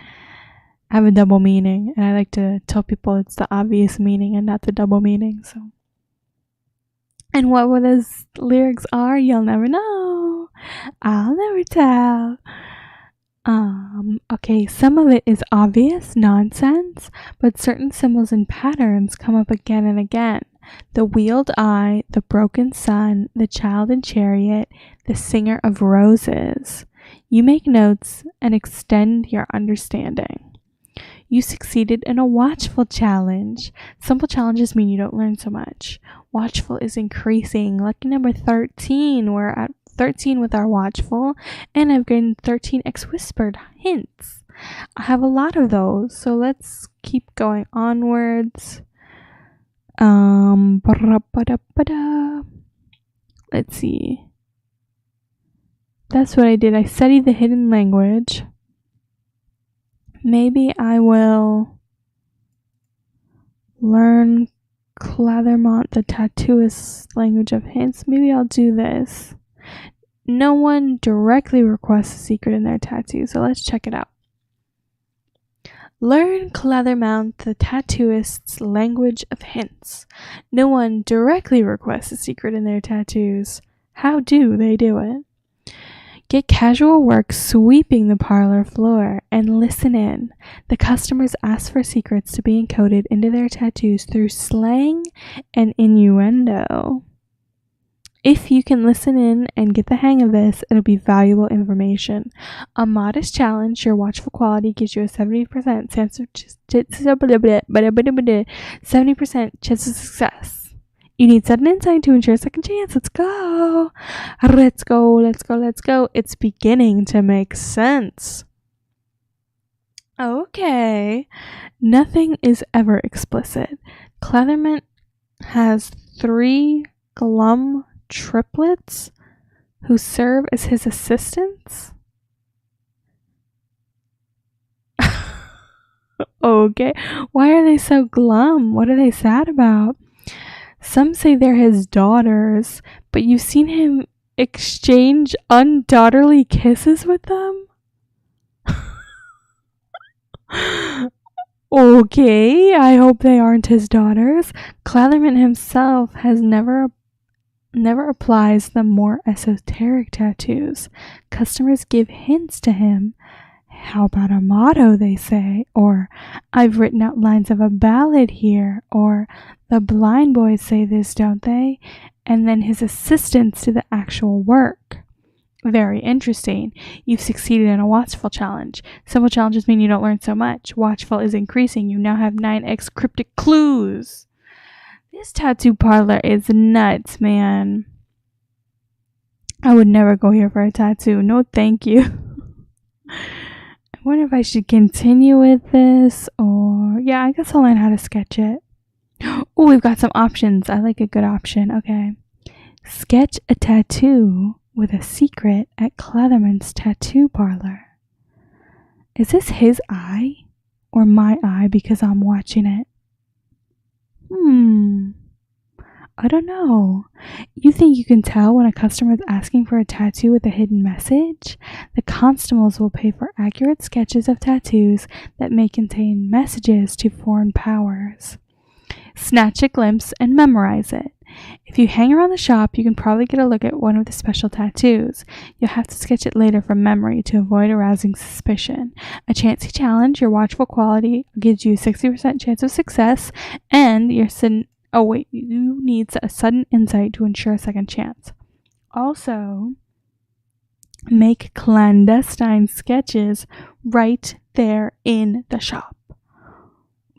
have a double meaning, and I like to tell people it's the obvious meaning and not the double meaning. So, and what those lyrics are, you'll never know. I'll never tell. Okay, some of it is obvious nonsense, but certain symbols and patterns come up again and again. The wheeled eye, the broken sun, the child in chariot, the singer of roses. You make notes and extend your understanding. You succeeded in a watchful challenge. Simple challenges mean you don't learn so much. Watchful is increasing. Lucky number 13. We're at 13 with our watchful, and I've gotten 13x whispered hints. I have a lot of those, so let's keep going onwards. Let's see. That's what I did. I studied the hidden language. Maybe I will learn Clathermount, the tattooist's language of hints. Maybe I'll do this. No one directly requests a secret in their tattoo, so let's check it out. Learn Clathermount, the tattooist's language of hints. No one directly requests a secret in their tattoos. How do they do it? Get casual work sweeping the parlor floor and listen in. The customers ask for secrets to be encoded into their tattoos through slang and innuendo. If you can listen in and get the hang of this, it'll be valuable information. A modest challenge, your watchful quality gives you a 70% chance of 70% chance of success. You need sudden insight to ensure a second chance. Let's go. Let's go. Let's go. Let's go. It's beginning to make sense. Okay. Nothing is ever explicit. Clatherman has 3 glum triplets who serve as his assistants. Okay. Why are they so glum? What are they sad about? Some say they're his daughters, but you've seen him exchange undaughterly kisses with them? Okay, I hope they aren't his daughters. Clatherman himself has never applies the more esoteric tattoos. Customers give hints to him. How about a motto, they say, or I've written out lines of a ballad here, or the blind boys say this, don't they? And then his assistants do the actual work. Very interesting. You've succeeded in a watchful challenge. Simple challenges mean you don't learn so much. Watchful is increasing. You now have 9x cryptic clues. This tattoo parlor is nuts, man. I would never go here for a tattoo. No, thank you. I wonder if I should continue with this or... Yeah, I guess I'll learn how to sketch it. Oh, we've got some options. I like a good option. Okay. Sketch a tattoo with a secret at Clatherman's tattoo parlor. Is this his eye or my eye because I'm watching it? I don't know. You think you can tell when a customer is asking for a tattoo with a hidden message? The constables will pay for accurate sketches of tattoos that may contain messages to foreign powers. Snatch a glimpse and memorize it. If you hang around the shop, you can probably get a look at one of the special tattoos. You'll have to sketch it later from memory to avoid arousing suspicion. A chancy challenge, your watchful quality gives you a 60% chance of success, and you need a sudden insight to ensure a second chance. Also, make clandestine sketches right there in the shop.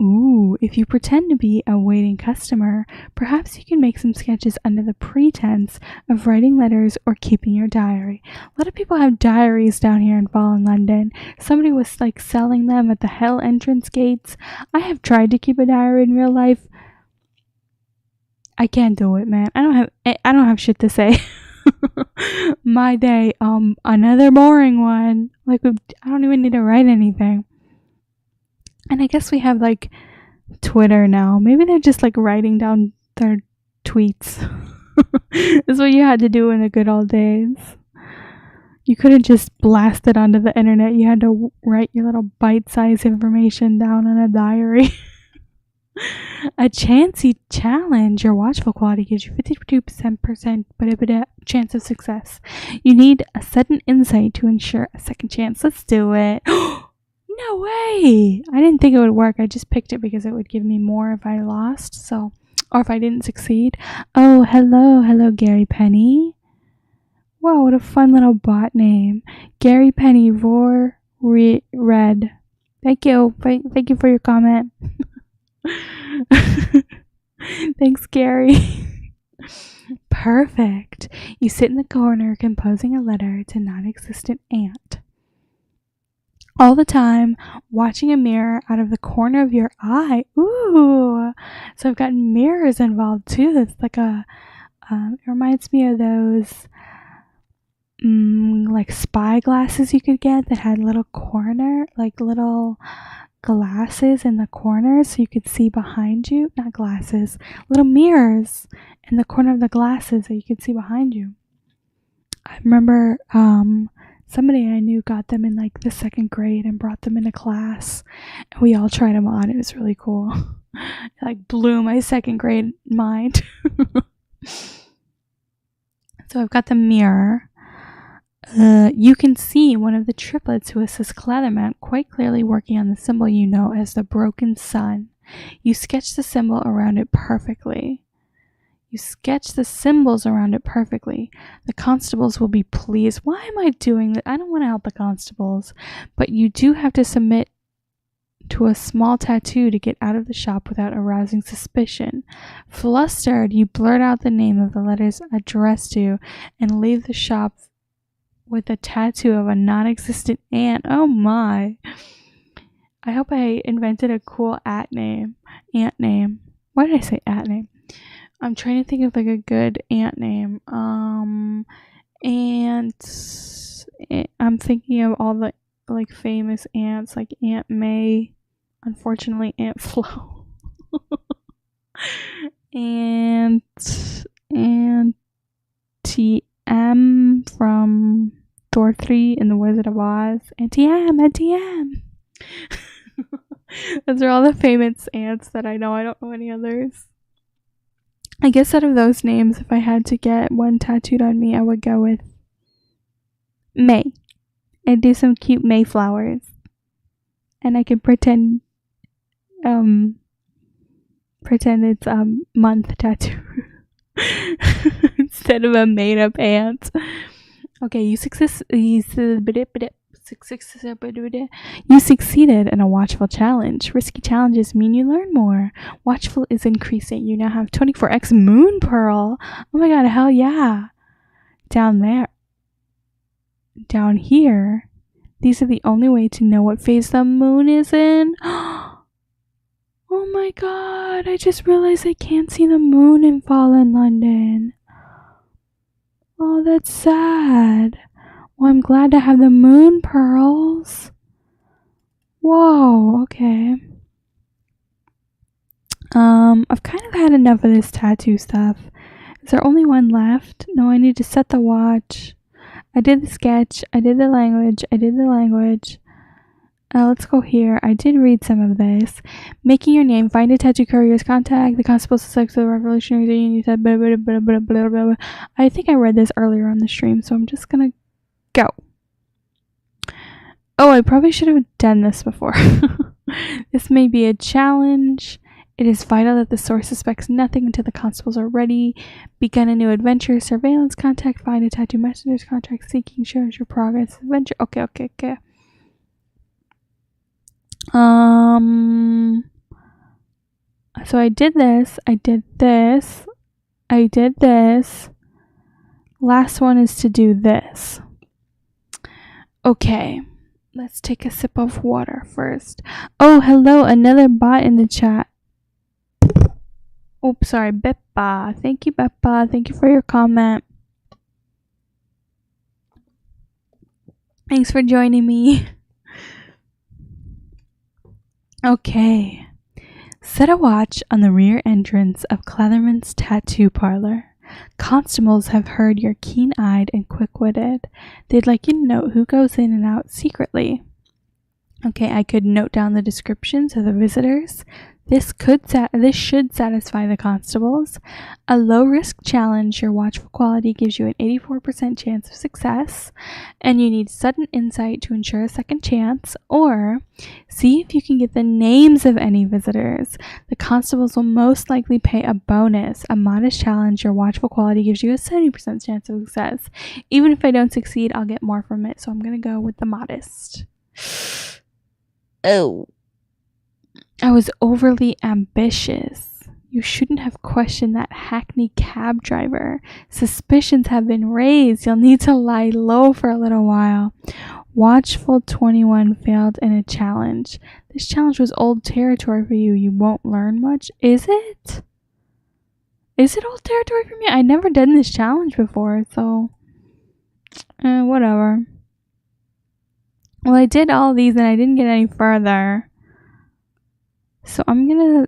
Ooh, if you pretend to be a waiting customer, perhaps you can make some sketches under the pretense of writing letters or keeping your diary. A lot of people have diaries down here in Fall in London. Somebody was selling them at the Hell entrance gates. I have tried to keep a diary in real life. I can't do it, man. I don't have shit to say. My day, another boring one. I don't even need to write anything. And I guess we have Twitter now. Maybe they're just writing down their tweets. That's what you had to do in the good old days. You couldn't just blast it onto the internet. You had to write your little bite-sized information down in a diary. A chancy challenge, your watchful quality gives you 52% chance of success. You need a sudden insight to ensure a second chance. Let's do it. No way! I didn't think it would work. I just picked it because it would give me more if I lost, or if I didn't succeed. Oh, hello, Gary Penny. Wow, what a fun little bot name. Gary Penny Red. Thank you for your comment. Thanks, Gary. Perfect. You sit in the corner composing a letter to non-existent aunt. All the time, watching a mirror out of the corner of your eye. Ooh. So I've gotten mirrors involved too. It's it reminds me of those spy glasses you could get that had little little glasses in the corner so you could see behind you. Not glasses, little mirrors in the corner of the glasses so you could see behind you. I remember somebody I knew got them in the second grade and brought them into class, and we all tried them on. It was really cool. It blew my second grade mind. So I've got the mirror. You can see one of the triplets who assists Clatherman quite clearly working on the symbol you know as the broken sun. You sketch the symbol around it perfectly. You sketch the symbols around it perfectly. The constables will be pleased. Why am I doing that? I don't want to help the constables. But you do have to submit to a small tattoo to get out of the shop without arousing suspicion. Flustered, you blurt out the name of the letters addressed to and leave the shop with a tattoo of a non-existent ant. Oh my. I hope I invented a cool ant name. Why did I say ant name? I'm trying to think of like a good ant name. Ants. I'm thinking of all the like famous ants, like Aunt May. Unfortunately, Aunt Flo. and TM from Thor 3 and the Wizard of Oz. Auntie M. Those are all the famous ants that I know. I don't know any others. I guess out of those names, if I had to get one tattooed on me, I would go with May. I'd do some cute Mayflowers. And I could pretend it's a month tattoo. Instead of a made up ant. Okay, you succeeded in a watchful challenge. Risky challenges mean you learn more. Watchful is increasing. You now have 24x moon pearl. Oh my god, hell yeah. Down here, these are the only way to know what phase the moon is in. Oh my god, I just realized I can't see the moon in fall in London. Oh, that's sad. Well, I'm glad to have the moon pearls. Whoa, okay. I've kind of had enough of this tattoo stuff. Is there only one left? No, I need to set the watch. I did the sketch. I did the language. Let's go here. I did read some of this. Making your name. Find a tattoo courier's contact. The constables select the Revolutionary Union. You said blah, blah, blah, blah, blah, blah. I think I read this earlier on the stream, so I'm just gonna go. Oh, I probably should have done this before. This may be a challenge. It is vital that the source suspects nothing until the constables are ready. Begun a new adventure. Surveillance contact. Find a tattoo messenger's contract. Seeking shows your progress. Adventure. Okay. So I did this. Last one is to do this. Okay. Let's take a sip of water first. Oh, hello, another bot in the chat. Oops, sorry, Beppa. Thank you, Beppa. Thank you for your comment. Thanks for joining me. Okay. Set a watch on the rear entrance of Clatherman's Tattoo Parlor. Constables have heard you're keen-eyed and quick-witted. They'd like you to note who goes in and out secretly. Okay, I could note down the descriptions of the visitors. This should satisfy the constables. A low-risk challenge. Your watchful quality gives you an 84% chance of success, and you need sudden insight to ensure a second chance, or see if you can get the names of any visitors. The constables will most likely pay a bonus. A modest challenge. Your watchful quality gives you a 70% chance of success. Even if I don't succeed, I'll get more from it, so I'm going to go with the modest. Oh. I was overly ambitious. You shouldn't have questioned that hackney cab driver. Suspicions have been raised. You'll need to lie low for a little while. Watchful 21 failed in a challenge. This challenge was old territory for you. You won't learn much. Is it? Is it old territory for me? I've never done this challenge before, so whatever. Well, I did all these and I didn't get any further. So I'm gonna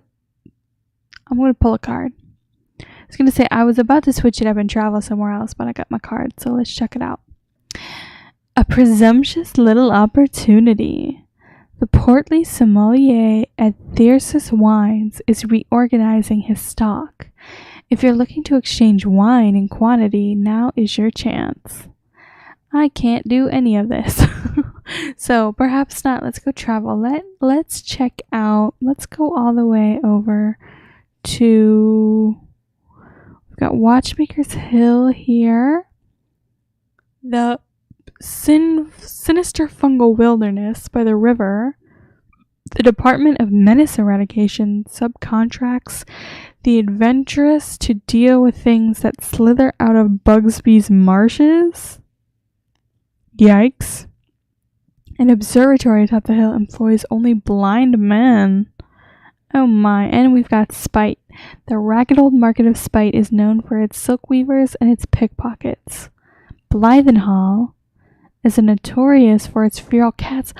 pull a card. I was gonna say I was about to switch it up and travel somewhere else, but I got my card, so let's check it out. A presumptuous little opportunity. The portly sommelier at Thyrsus Wines is reorganizing his stock. If you're looking to exchange wine in quantity, now is your chance. I can't do any of this. So perhaps not. Let's go travel. Let's check out. Let's go all the way over to... We've got Watchmaker's Hill here. The Sinister Fungal Wilderness by the river. The Department of Menace Eradication subcontracts the adventurous to deal with things that slither out of Bugsby's marshes. Yikes. An observatory atop the hill employs only blind men. Oh my. And we've got Spite. The ragged old market of Spite is known for its silk weavers and its pickpockets. Blythenhall is notorious for its feral cats.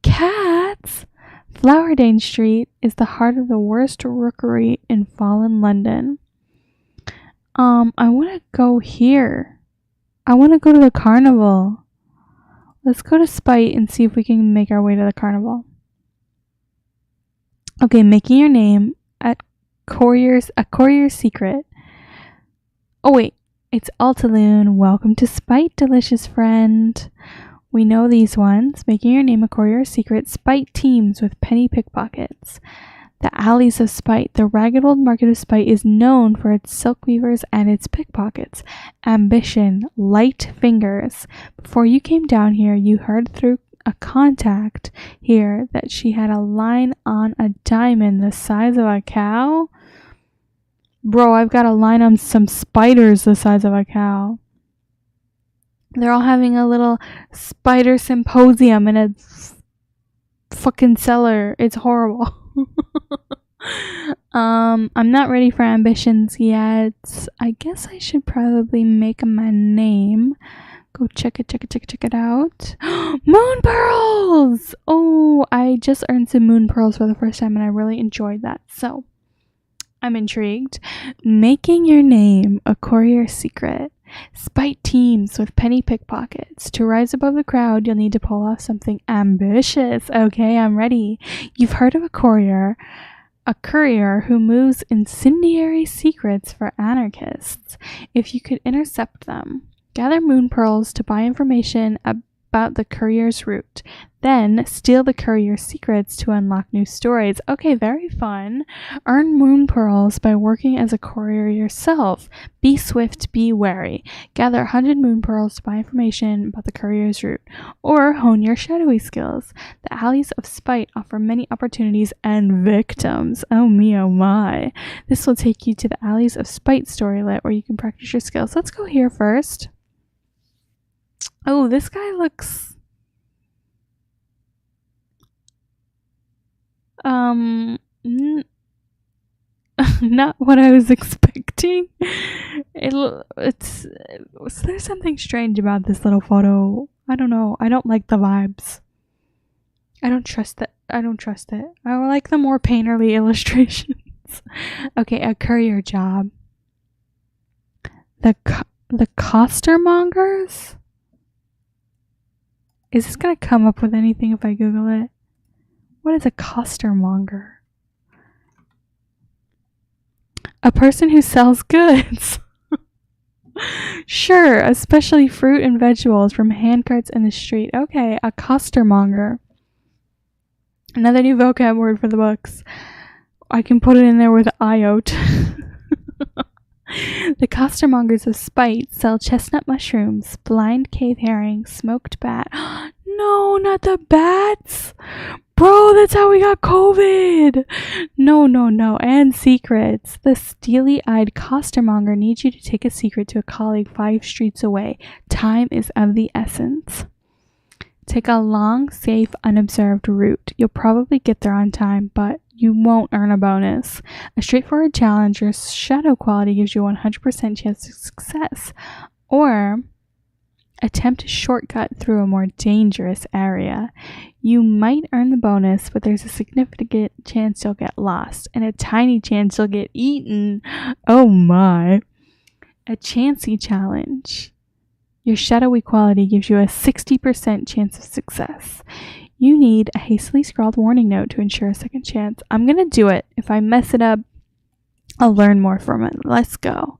Cats! Flowerdane Street is the heart of the worst rookery in fallen London. I want to go here. I want to go to the carnival. Let's go to Spite and see if we can make our way to the carnival. Okay, making your name at a courier's secret. Oh wait, it's Altaloon. Welcome to Spite, delicious friend. We know these ones. Making your name a courier's secret. Spite teams with penny pickpockets. The alleys of Spite. The ragged old market of Spite is known for its silk weavers and its pickpockets. Ambition. Light fingers. Before you came down here, you heard through a contact here that she had a line on a diamond the size of a cow. Bro, I've got a line on some spiders the size of a cow. They're all having a little spider symposium in a fucking cellar. It's horrible. I'm not ready for ambitions yet. I guess I should probably make my name. Go check it out. Moon pearls! Oh, I just earned some moon pearls for the first time and I really enjoyed that. So, I'm intrigued. Making your name a courier's secret. Spite teams with penny pickpockets. To rise above the crowd, you'll need to pull off something ambitious. Okay, I'm ready. You've heard of a courier who moves incendiary secrets for anarchists. If you could intercept them, gather moon pearls to buy information about the courier's route. Then steal the courier's secrets to unlock new stories. Okay, very fun. Earn moon pearls by working as a courier yourself. Be swift, be wary. Gather 100 moon pearls to buy information about the courier's route. Or hone your shadowy skills. The alleys of Spite offer many opportunities and victims. Oh me, oh my. This will take you to the alleys of Spite storylet where you can practice your skills. Let's go here first. Oh, this guy looks... not what I was expecting. There's something strange about this little photo. I don't know. I don't like the vibes. I don't trust it. I like the more painterly illustrations. Okay, a courier job. The costermongers? Is this gonna come up with anything if I Google it? What is a costermonger? A person who sells goods. Sure, especially fruit and vegetables from handcarts in the street. Okay, a costermonger. Another new vocab word for the books. I can put it in there with IOT. The costermongers of Spite sell chestnut mushrooms, blind cave herring, smoked bat. No, not the bats! Bro, that's how we got COVID! No. And secrets. The steely-eyed costermonger needs you to take a secret to a colleague 5 streets away. Time is of the essence. Take a long, safe, unobserved route. You'll probably get there on time, but you won't earn a bonus. A straightforward challenge, your shadow quality gives you a 100% chance of success. Or attempt a shortcut through a more dangerous area. You might earn the bonus, but there's a significant chance you'll get lost, and a tiny chance you'll get eaten. Oh my. A chancy challenge. Your shadowy quality gives you a 60% chance of success. You need a hastily scrawled warning note to ensure a second chance. I'm gonna do it. If I mess it up, I'll learn more from it. Let's go.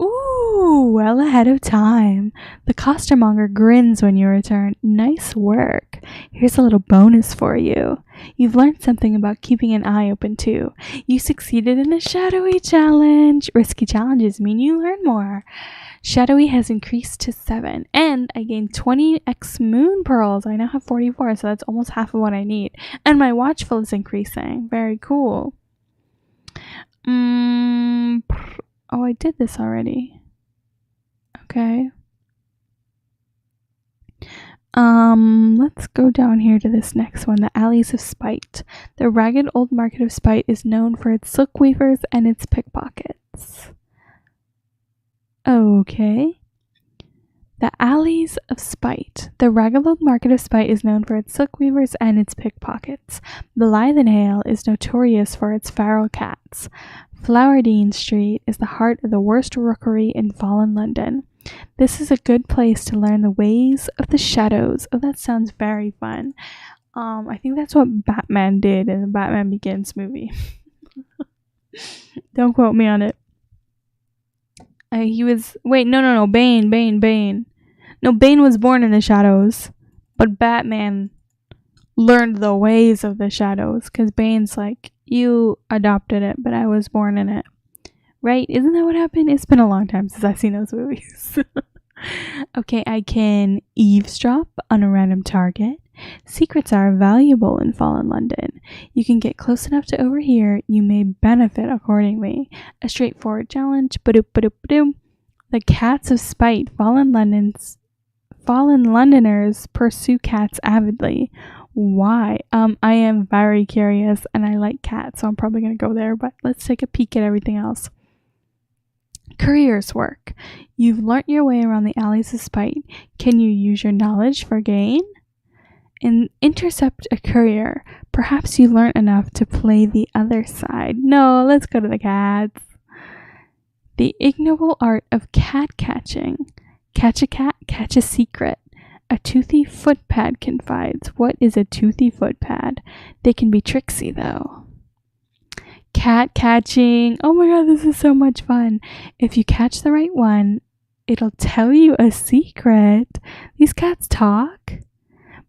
Ooh, Ooh, well ahead of time. The costermonger grins when you return. Nice work. Here's a little bonus for you. You've learned something about keeping an eye open too. You succeeded in a shadowy challenge. Risky challenges mean you learn more. Shadowy has increased to 7, and I gained 20x moon pearls. I now have 44, so that's almost half of what I need. And my watchful is increasing. Very cool. Oh, I did this already. Okay. Let's go down here to this next one, the Alleys of Spite. The ragged old market of Spite is known for its silk weavers and its pickpockets. Okay. The Alleys of Spite. The ragged old market of Spite is known for its silk weavers and its pickpockets. The Lythenhale is notorious for its feral cats. Flowerdene Street is the heart of the worst rookery in fallen London. This is a good place to learn the ways of the shadows. Oh, that sounds very fun. I think that's what Batman did in the Batman Begins movie. Don't quote me on it. Bane. No, Bane was born in the shadows, but Batman learned the ways of the shadows, because Bane's like, you adopted it, but I was born in it. Right? Isn't that what happened? It's been a long time since I've seen those movies. Okay, I can eavesdrop on a random target. Secrets are valuable in fallen London. You can get close enough to overhear. You may benefit accordingly. A straightforward challenge. Ba-doop. The Cats of Spite. Fallen Londoners pursue cats avidly. Why? I am very curious, and I like cats, so I'm probably going to go there, but let's take a peek at everything else. Courier's work. You've learnt your way around the Alleys of Spite. Can you use your knowledge for gain? Intercept a courier. Perhaps you learnt enough to play the other side. No, let's go to the cats. The ignoble art of cat catching. Catch a cat, catch a secret. A toothy footpad confides. What is a toothy footpad? They can be tricksy, though. Cat catching. Oh my god, this is so much fun. If you catch the right one, it'll tell you a secret. These cats talk,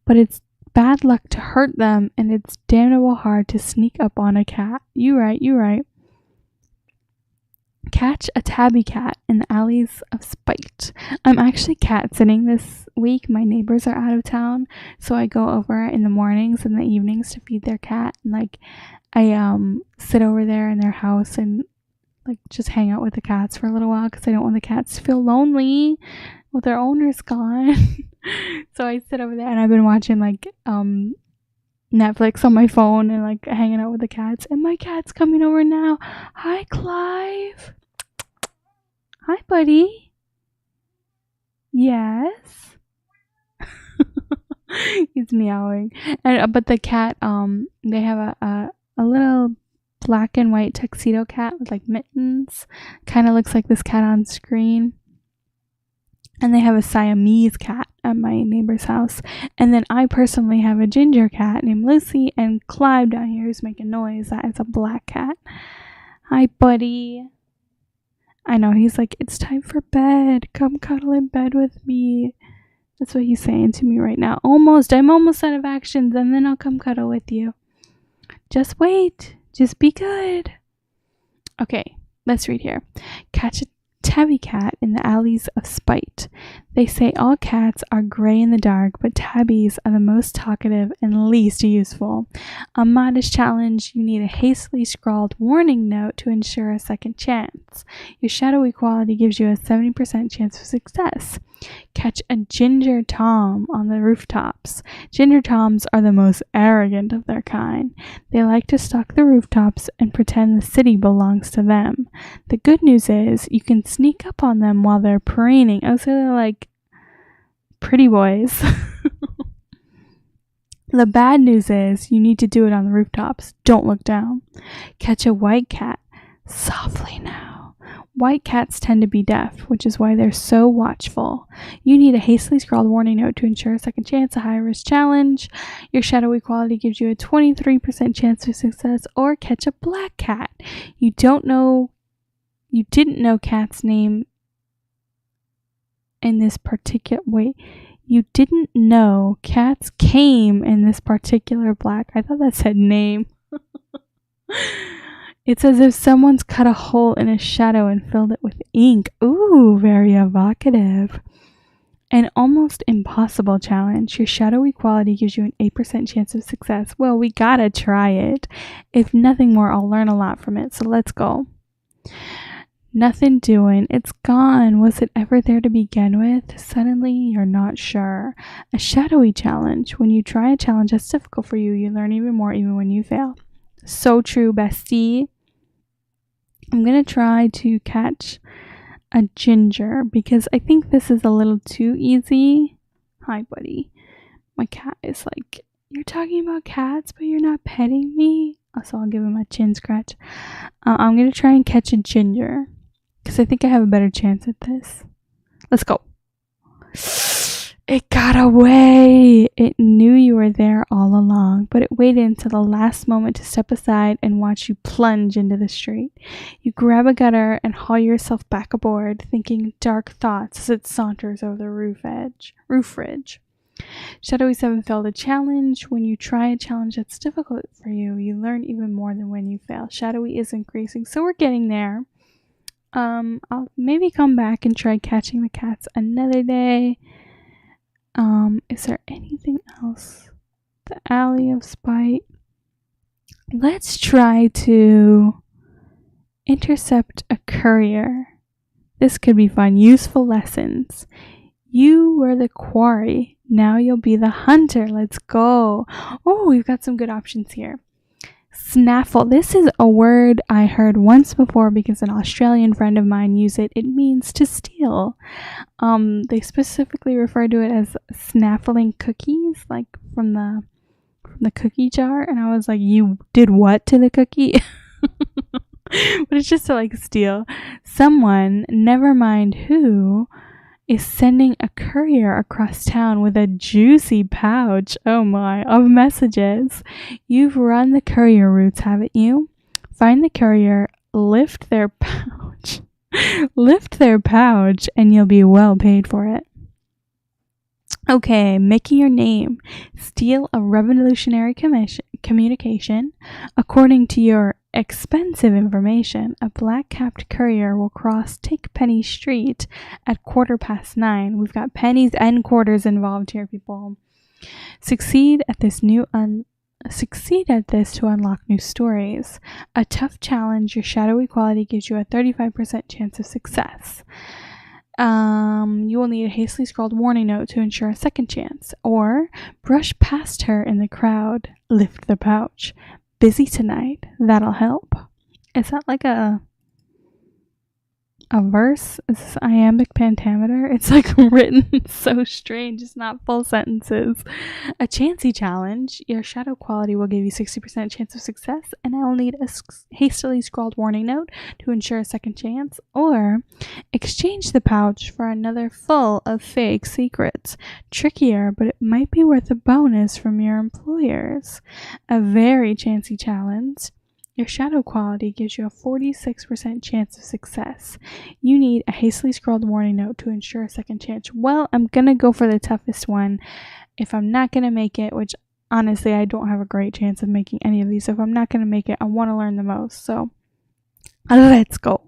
but it's bad luck to hurt them, and it's damnable hard to sneak up on a cat. You right. Catch a tabby cat in the Alleys of Spite. I'm actually cat sitting this week. My neighbors are out of town, so I go over in the mornings and the evenings to feed their cat, and I sit over there in their house and just hang out with the cats for a little while, because I don't want the cats to feel lonely with their owners gone. So I sit over there, and I've been watching Netflix on my phone and hanging out with the cats, and my cat's coming over now. Hi, Clive. Hi, buddy. Yes. He's meowing. And but the cat, they have a little black and white tuxedo cat with mittens. Kind of looks like this cat on screen. And they have a Siamese cat at my neighbor's house. And then I personally have a ginger cat named Lucy, and Clive down here is making noise. That is a black cat. Hi, buddy. I know, he's like, it's time for bed. Come cuddle in bed with me. That's what he's saying to me right now. I'm almost out of actions, and then I'll come cuddle with you. Just wait. Just be good. Okay, let's read here. Catch a tabby cat in the Alleys of Spite. They say all cats are gray in the dark, but tabbies are the most talkative and least useful. A modest challenge: you need a hastily scrawled warning note to ensure a second chance. Your shadowy quality gives you a 70% chance of success. Catch a ginger tom on the rooftops. Ginger toms are the most arrogant of their kind. They like to stalk the rooftops and pretend the city belongs to them. The good news is you can sneak up on them while they're preening. Oh, so they're like pretty boys. The bad news is you need to do it on the rooftops. Don't look down. Catch a white cat. Softly now. White cats tend to be deaf, which is why they're so watchful. You need a hastily scrawled warning note to ensure a second chance, a high-risk challenge. Your shadowy quality gives you a 23% chance of success. Or catch a black cat. You didn't know cat's name in this particular... Wait, you didn't know cats came in this particular black... I thought that said name. It's as if someone's cut a hole in a shadow and filled it with ink. Ooh, very evocative. An almost impossible challenge. Your shadowy quality gives you an 8% chance of success. Well, we gotta try it. If nothing more, I'll learn a lot from it. So let's go. Nothing doing. It's gone. Was it ever there to begin with? Suddenly, you're not sure. A shadowy challenge. When you try a challenge that's difficult for you, you learn even more even when you fail. So true, bestie. I'm gonna try to catch a ginger because I think this is a little too easy. Hi, buddy. My cat is like, you're talking about cats, but you're not petting me? So I'll give him a chin scratch. I'm gonna try and catch a ginger because I think I have a better chance at this. Let's go. It got away. It knew you were there all along, but it waited until the last moment to step aside and watch you plunge into the street. You grab a gutter and haul yourself back aboard, thinking dark thoughts as it saunters over the roof ridge. Shadowy 7 failed a challenge. When you try a challenge that's difficult for you, you learn even more than when you fail. Shadowy is increasing, so we're getting there. I'll maybe come back and try catching the cats another day. Is there anything else? The Alley of Spite. Let's try to intercept a courier. This could be fun. Useful lessons. You were the quarry. Now you'll be the hunter. Let's go. Oh, we've got some good options here. Snaffle. This is a word I heard once before because an Australian friend of mine used it. It means to steal. They specifically refer to it as snaffling cookies, like from the cookie jar. And I was like, you did what to the cookie? But it's just to like steal. Someone, never mind who, is sending a courier across town with a juicy pouch, oh my, of messages. You've run the courier routes, haven't you? Find the courier, lift their pouch, and you'll be well paid for it. Okay, making your name. Steal a revolutionary communication. According to your expensive information, a black-capped courier will cross Takepenny Street at 9:15. We've got pennies and quarters involved here, people. Succeed at this to unlock new stories. A tough challenge. Your shadowy quality gives you a 35% chance of success. You will need a hastily scrawled warning note to ensure a second chance. Or brush past her in the crowd. Lift the pouch. Busy tonight. That'll help. Is that like a verse? Is this iambic pentameter? It's like written so strange. It's not full sentences. A chancy challenge. Your shadow quality will give you 60% chance of success, and I will need a hastily scrawled warning note to ensure a second chance. Or exchange the pouch for another full of fake secrets. Trickier, but it might be worth a bonus from your employers. A very chancy challenge. Your shadow quality gives you a 46% chance of success. You need a hastily scrawled warning note to ensure a second chance. Well, I'm gonna go for the toughest one. If I'm not gonna make it, which honestly I don't have a great chance of making any of these, so if I'm not gonna make it, I want to learn the most. So let's go.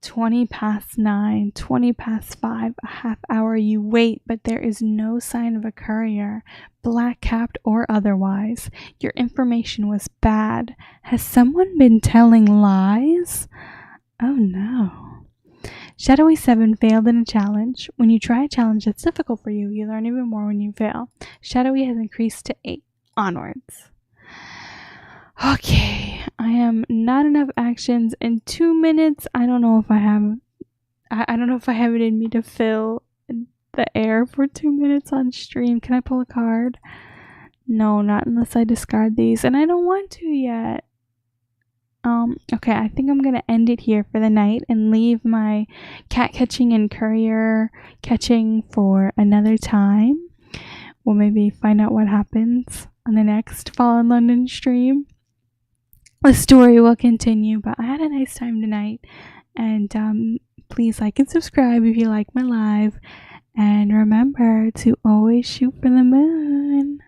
9:20, 5:20, a half hour. You wait, but there is no sign of a courier, black-capped or otherwise. Your information was bad. Has someone been telling lies? Oh no. Shadowy 7 failed in a challenge. When you try a challenge that's difficult for you, you learn even more when you fail. Shadowy has increased to 8. Onwards. Okay, I am not enough actions in 2 minutes. I don't know if I have it in me to fill the air for 2 minutes on stream. Can I pull a card? No, not unless I discard these, and I don't want to yet. Okay, I think I'm gonna end it here for the night and leave my cat catching and courier catching for another time. We'll maybe find out what happens on the next Fall in London stream. The story will continue, but I had a nice time tonight, and please like and subscribe if you like my live. And remember to always shoot for the moon.